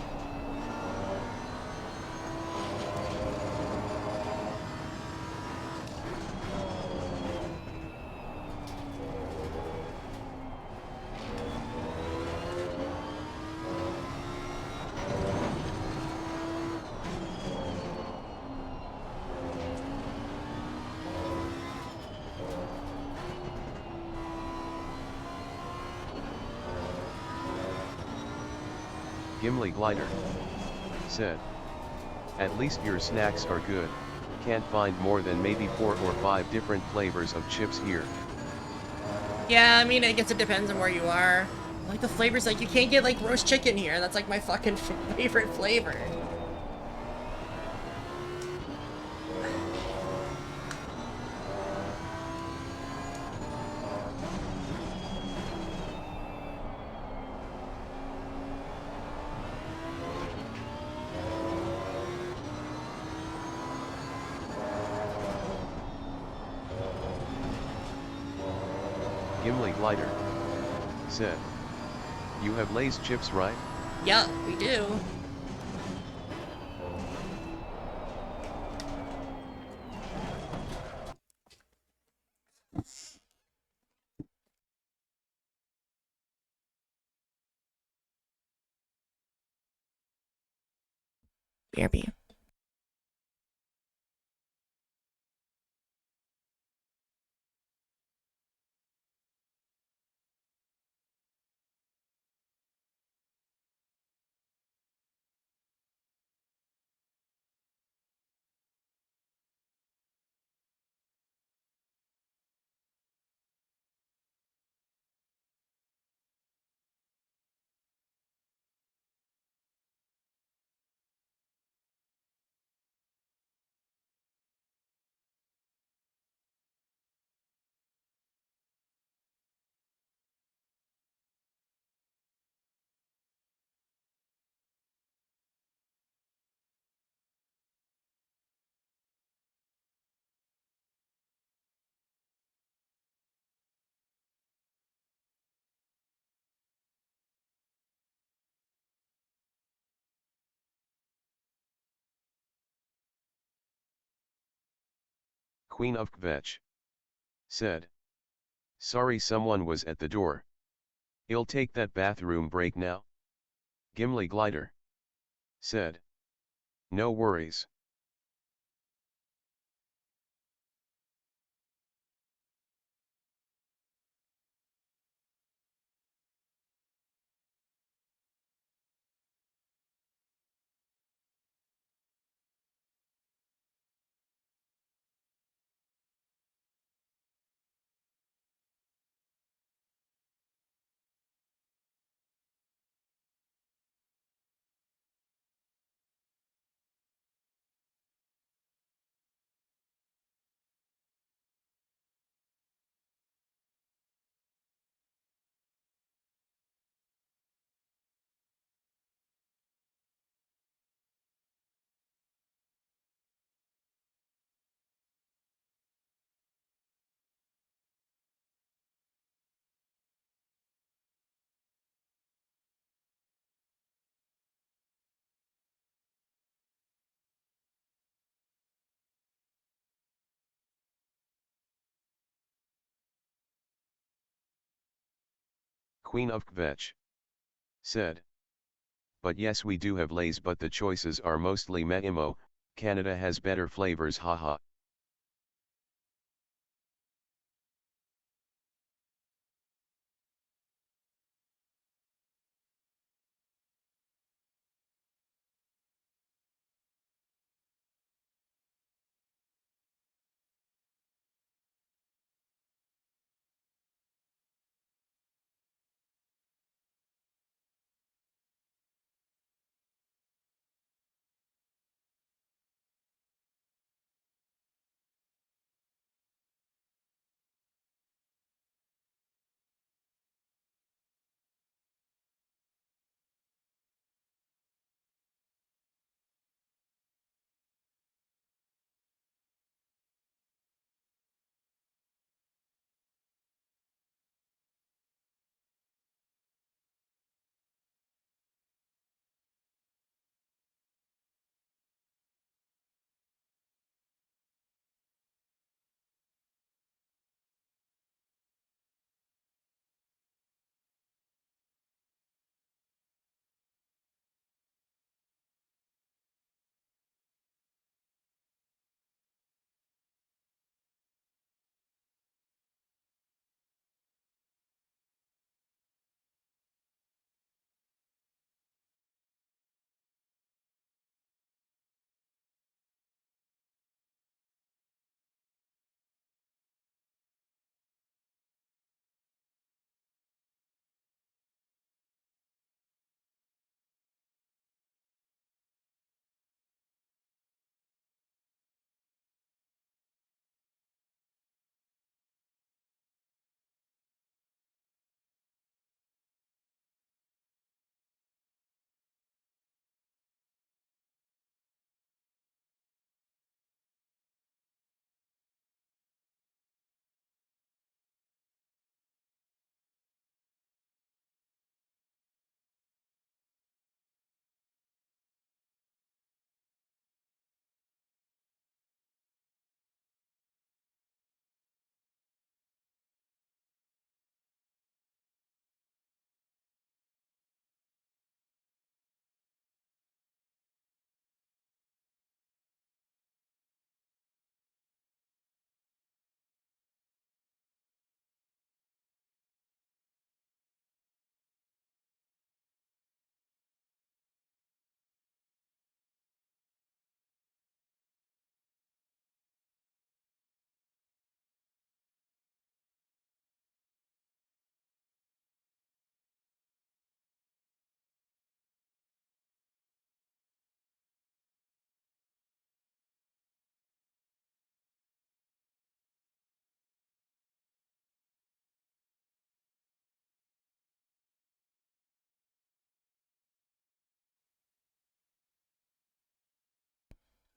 Gimli Glider said, "At least your snacks are good, can't find more than maybe 4 or 5 different flavors of chips here." Yeah, I mean, I guess it depends on where you are. Like the flavors, like you can't get like roast chicken here. That's like my fucking favorite flavor. Gimli Glider said, "You have Lay's chips, right?" Yeah, we do. BRB. Queen of Kvetch said, "Sorry, someone was at the door. I'll take that bathroom break now." Gimli Glider said, "No worries." Queen of Kvetch, said. But yes, we do have lays, but the choices are mostly Metimo. Canada has better flavors, haha.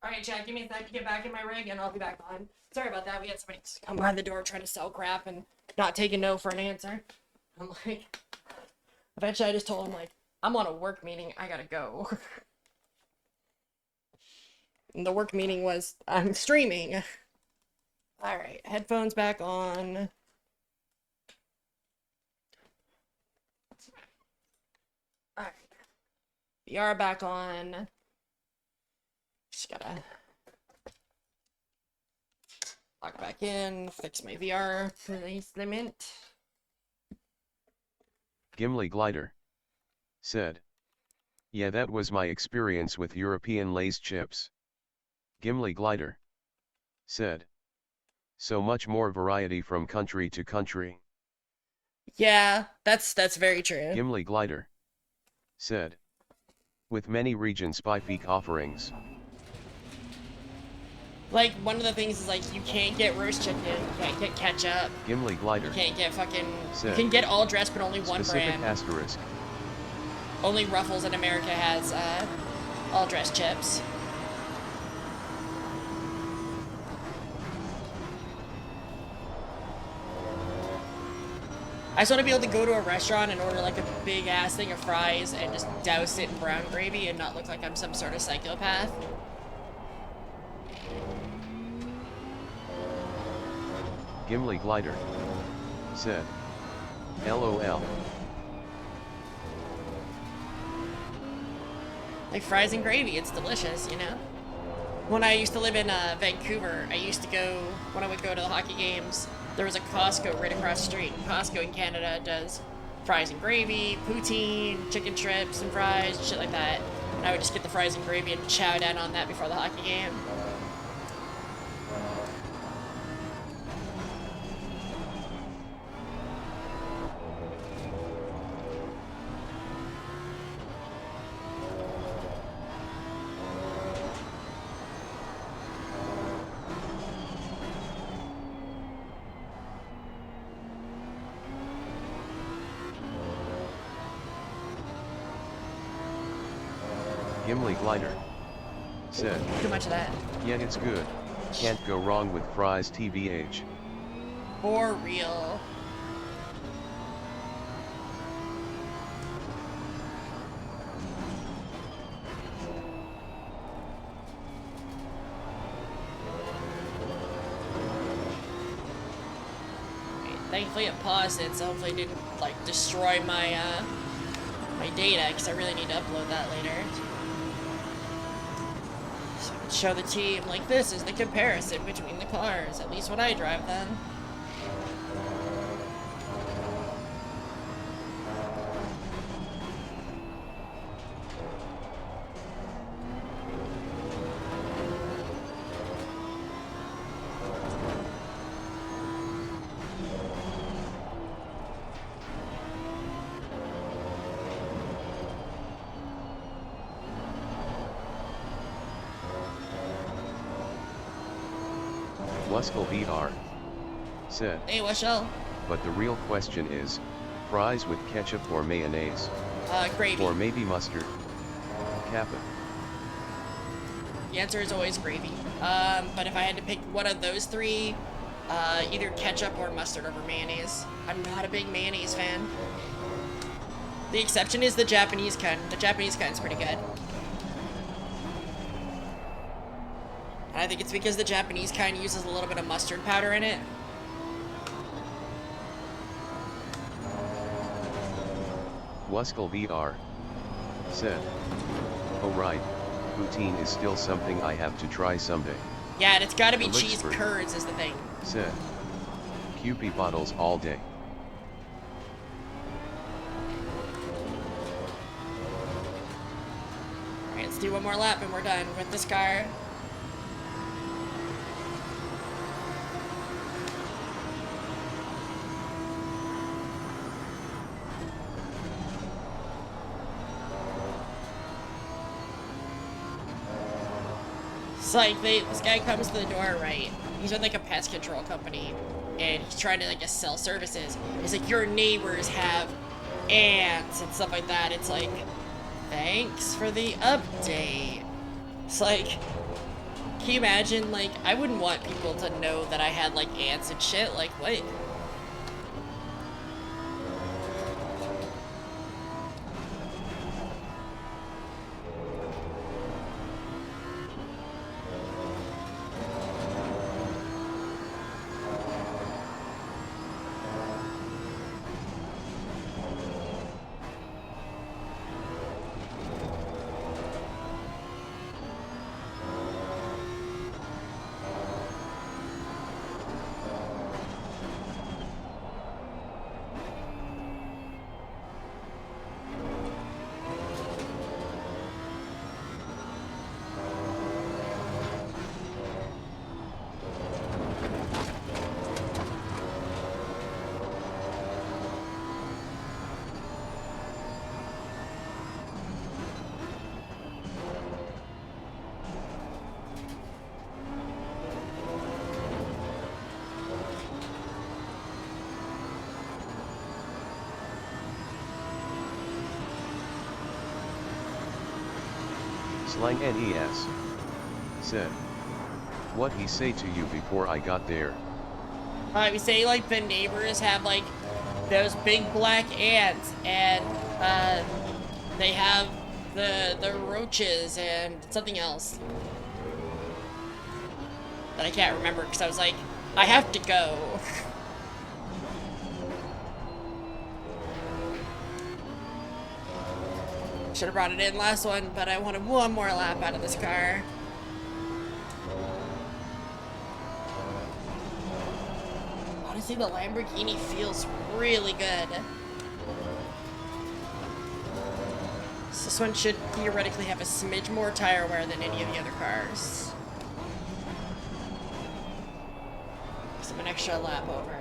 Alright, Chad, give me a sec to get back in my rig and I'll be back on. Sorry about that. We had somebody come by the door trying to sell crap and not take a no for an answer. I'm like, eventually I just told him, like, I'm on a work meeting. I gotta go. And the work meeting was, I'm streaming. Alright, headphones back on. Alright. VR back on. Just gotta log back in, fix my VR placement. Gimli Glider, said. Yeah, that was my experience with European Lay's chips. Gimli Glider, said. So much more variety from country to country. Yeah, that's very true. Gimli Glider, said. With many regions by peak offerings. Like, one of the things is, like, you can't get roast chicken, you can't get ketchup, Gimli Glider, you can't get fucking, said. You can get all dressed, but only one Specific brand. asterisk. Only Ruffles in America has, all dressed chips. I just want to be able to go to a restaurant and order, like, a big-ass thing of fries and just douse it in brown gravy and not look like I'm some sort of psychopath. Gimli Glider, said. LOL. Like fries and gravy, it's delicious, you know? When I used to live in Vancouver, I used to go, when I would go to the hockey games, there was a Costco right across the street. Costco in Canada does fries and gravy, poutine, chicken strips and fries, shit like that. And I would just get the fries and gravy and chow down on that before the hockey game. Gimli Glider said, Too much of that. yeah, it's good. Can't go wrong with fries TBH. For real. Thankfully it paused it, so hopefully it didn't like destroy my my data, because I really need to upload that later. So I can show the team, like, this is the comparison between the cars, at least when I drive them. Wuskal VR said, Hey, Washel. but the real question is, fries with ketchup or mayonnaise? Gravy. Or maybe mustard? Kappa. The answer is always gravy. But if I had to pick one of those three, either ketchup or mustard over mayonnaise. I'm not a big mayonnaise fan. The exception is the Japanese kind. The Japanese kind's pretty good. And I think it's because the Japanese kind uses a little bit of mustard powder in it. Wuskal VR said, oh right, poutine is still something I have to try someday. Yeah, and it's gotta be cheese Elixir curds is the thing. said, QP bottles all day. Alright, let's do one more lap and we're done with this car. It's like this guy comes to the door, right? He's with like a pest control company, and he's trying to like just sell services. It's like your neighbors have ants and stuff like that. It's like, thanks for the update. It's like, can you imagine? Like, I wouldn't want people to know that I had like ants and shit. Like, what? Slang NES said, what he say to you before I got there? We say like the neighbors have like those big black ants, and they have the roaches and something else that I can't remember because I was like, I have to go. Should have brought it in last one, but I wanted one more lap out of this car. Honestly, the Lamborghini feels really good. So this one should theoretically have a smidge more tire wear than any of the other cars. So I'm an extra lap over.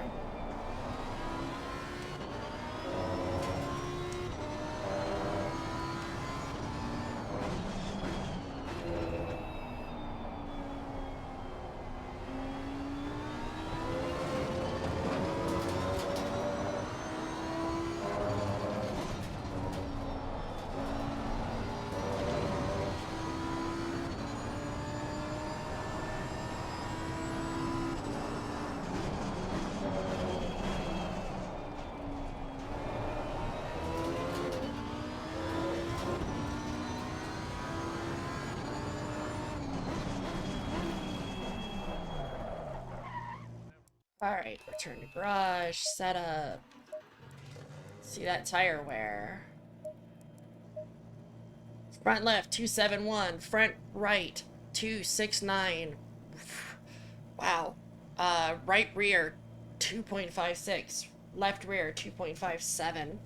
Alright, return to garage, setup. See that tire wear. Front left, 271. Front right, 269. Wow. Right rear, 2.56. Left rear, 2.57.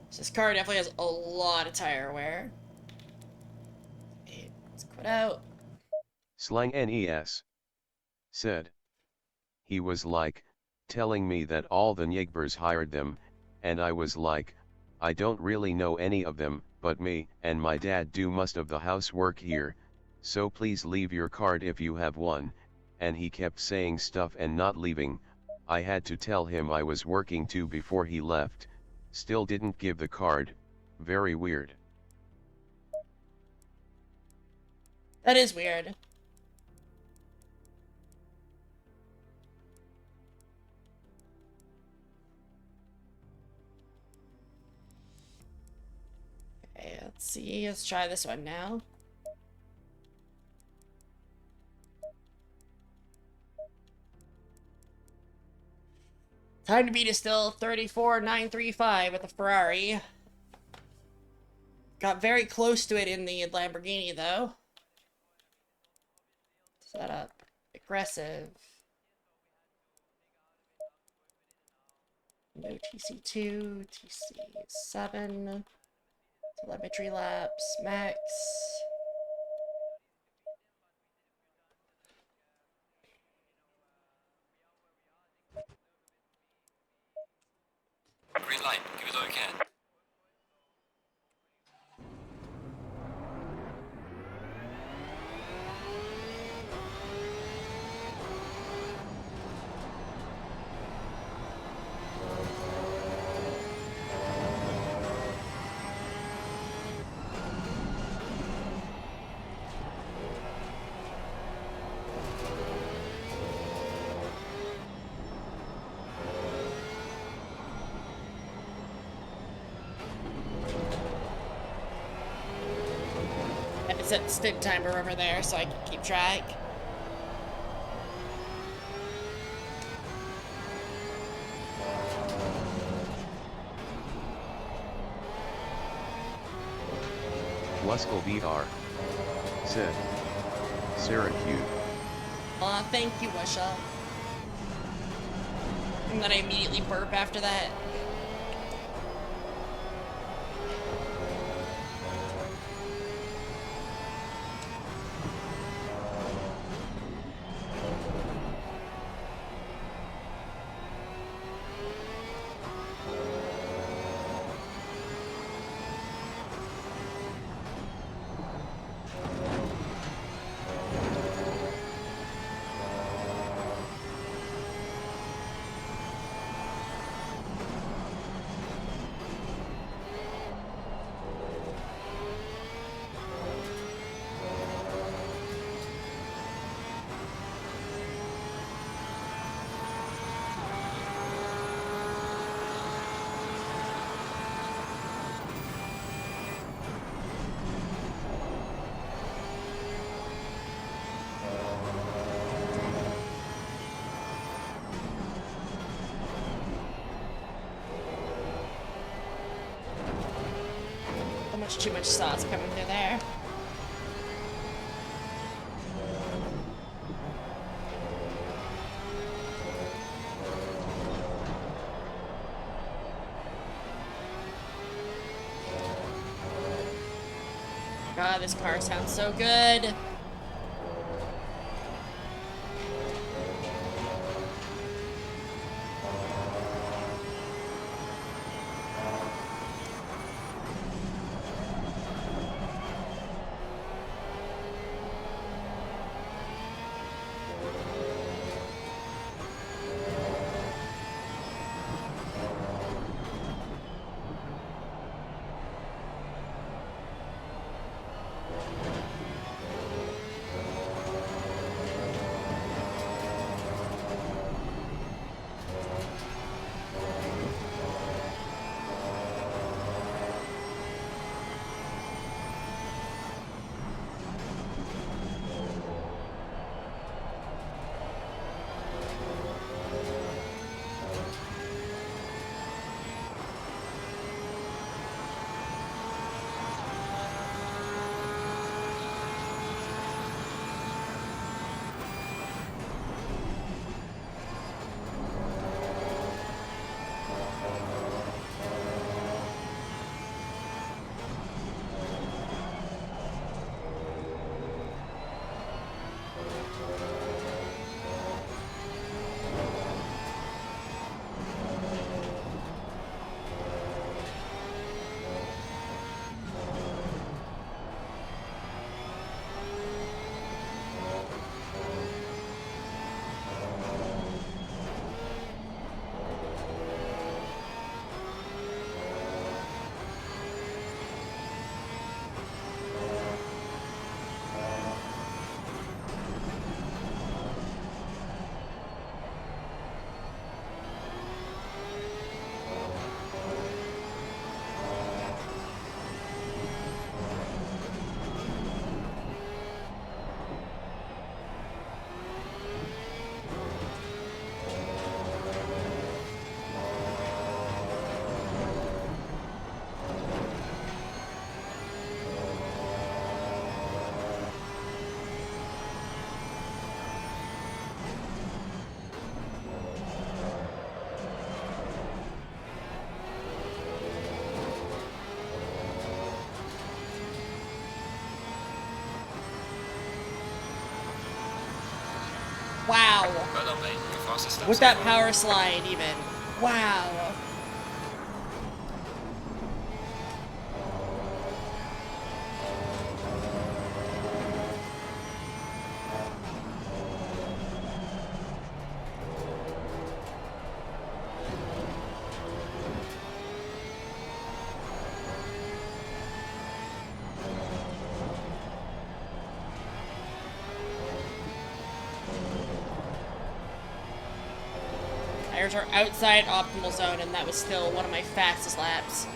So this car definitely has a lot of tire wear. Okay, let's quit out. Slang NES said. He was like, telling me that all the Nyegbers hired them, and I was like, I don't really know any of them, but me and my dad do most of the housework here, so please leave your card if you have one, and he kept saying stuff and not leaving. I had to tell him I was working too before he left, still didn't give the card, very weird. That is weird. Okay, let's see. Let's try this one now. Time to beat is still 34,935 with the Ferrari. Got very close to it in the Lamborghini, though. Setup. Aggressive. No TC2, TC7. Telemetry laps, max. Green light, give it all you can. I have to set the stint timer over there so I can keep track. Wuskle VR said. Syracuse. Aw, thank you, Wishel. And then I immediately burp after that. Much too much sauce coming through there. God, this car sounds so good. Wow. Well done, mate. Your fastest lap With so that far. power slide, even. Wow. Tires are outside optimal zone, and that was still one of my fastest laps.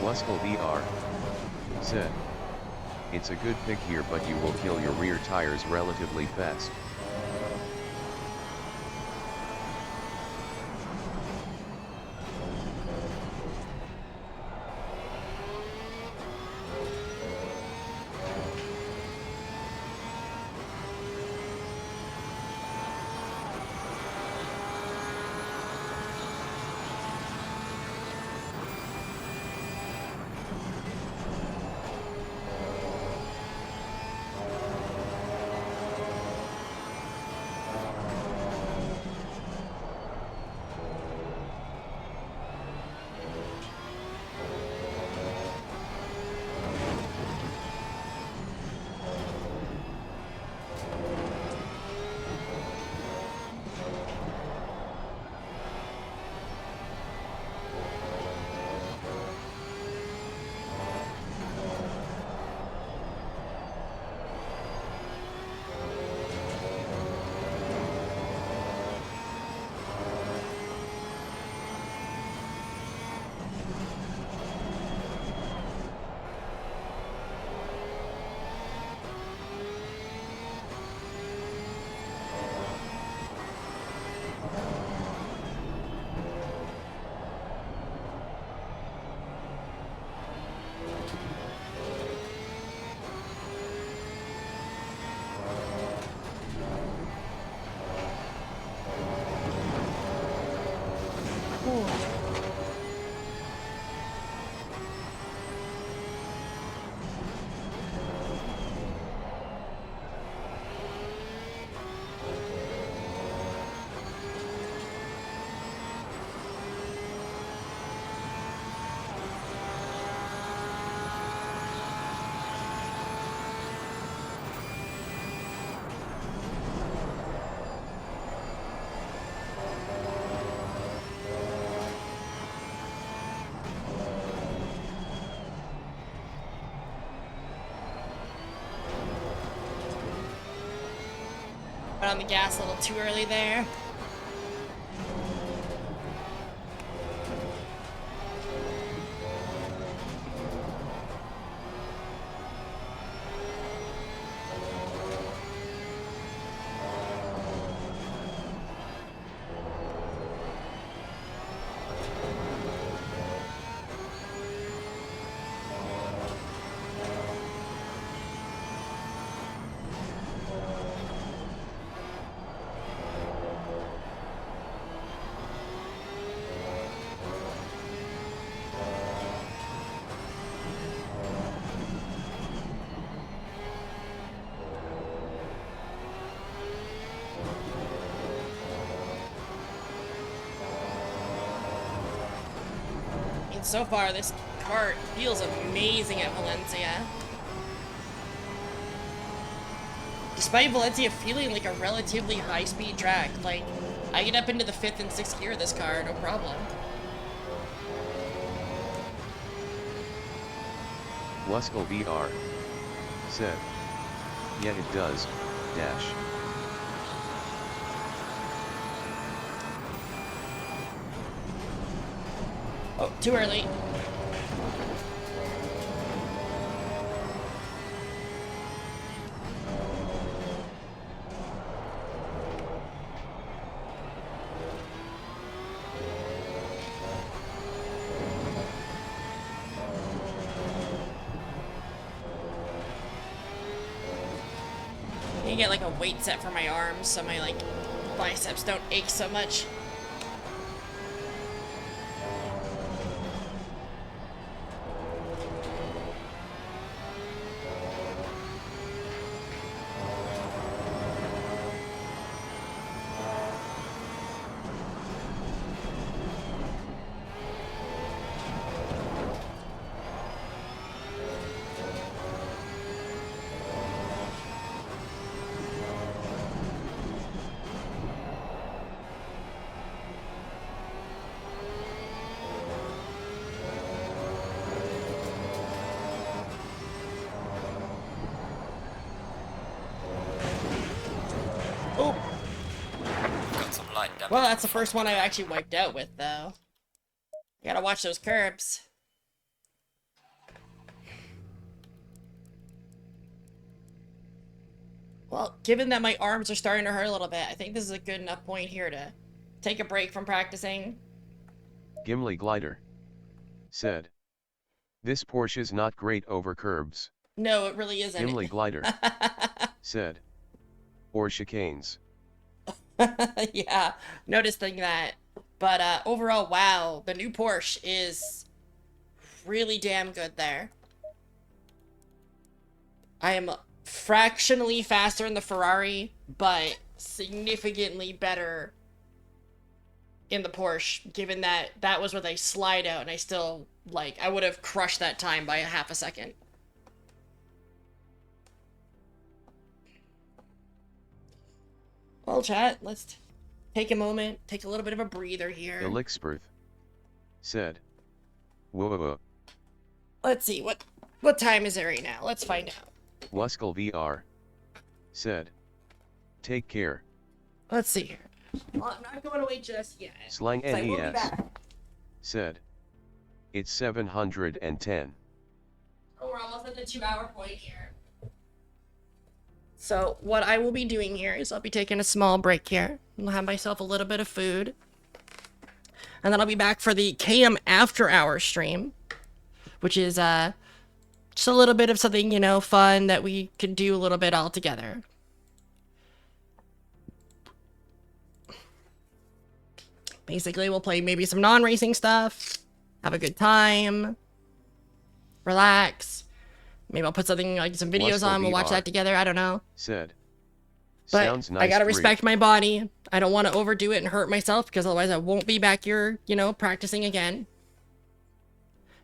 Luskel VR said, "It's a good pick here, but you will kill your rear tires relatively fast." On the gas a little too early there. So far, this kart feels amazing at Valencia. Despite Valencia feeling like a relatively high-speed track, like, I get up into the 5th and 6th gear of this car, no problem. Wuskal VR said, yeah it does, dash. Oh, too early. I need to get like a weight set for my arms so my like biceps don't ache so much. Well, that's the first one I actually wiped out with, though. You gotta watch those curbs. Well, given that my arms are starting to hurt a little bit, I think this is a good enough point here to take a break from practicing. Gimli Glider said, this Porsche's not great over curbs. No, it really isn't. Gimli Glider said, or chicanes. Yeah, noticing that. But overall, wow, the new Porsche is really damn good there. I am fractionally faster than the Ferrari, but significantly better in the Porsche, given that that was with a slide out, and I still, like, I would have crushed that time by a half a second. Well, chat, let's take a moment, take a little bit of a breather here. Elixperth said, whoa. Let's see, what time is it right now? Let's find out. Wuskal VR said, take care. Let's see here. Well, I'm not going away just yet. Slang NES said, it's 710. Oh, we're almost at the 2-hour point here. So what I will be doing here is I'll be taking a small break here. I'll have myself a little bit of food. And then I'll be back for the KM After Hour stream, which is just a little bit of something, you know, fun that we can do a little bit all together. Basically, we'll play maybe some non-racing stuff, have a good time, relax. Maybe I'll put something like some videos on. We'll watch that together. I don't know. Said, but sounds nice. I gotta respect my body. I don't want to overdo it and hurt myself because otherwise I won't be back here, you know, practicing again.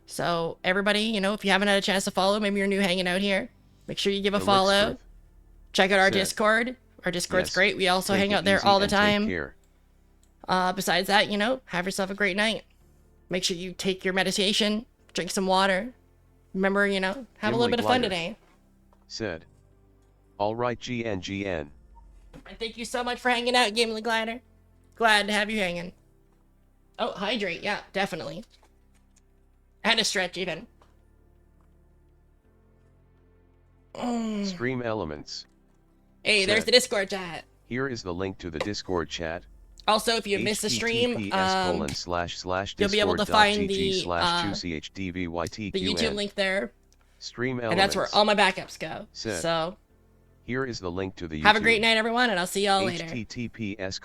So everybody, you know, if you haven't had a chance to follow, maybe you're new hanging out here, make sure you give a follow. Check out our Discord. Our Discord's great. We also hang out there all the time. Besides that, you know, have yourself a great night. Make sure you take your meditation, drink some water. Remember, you know, have a little bit of fun today. Said, all right, GN. And thank you so much for hanging out, Gimli Glider. Glad to have you hanging. Oh, hydrate. Yeah, definitely. And a stretch, even. Stream Elements. Hey, there's Said, the Discord chat. Here is the link to the Discord chat. Also, if you missed the stream, you'll be able to find the YouTube link there. Stream Elements. And that's where all my backups go. Said, So, here is the link to the YouTube. have a great night, everyone, and I'll see y'all later. https://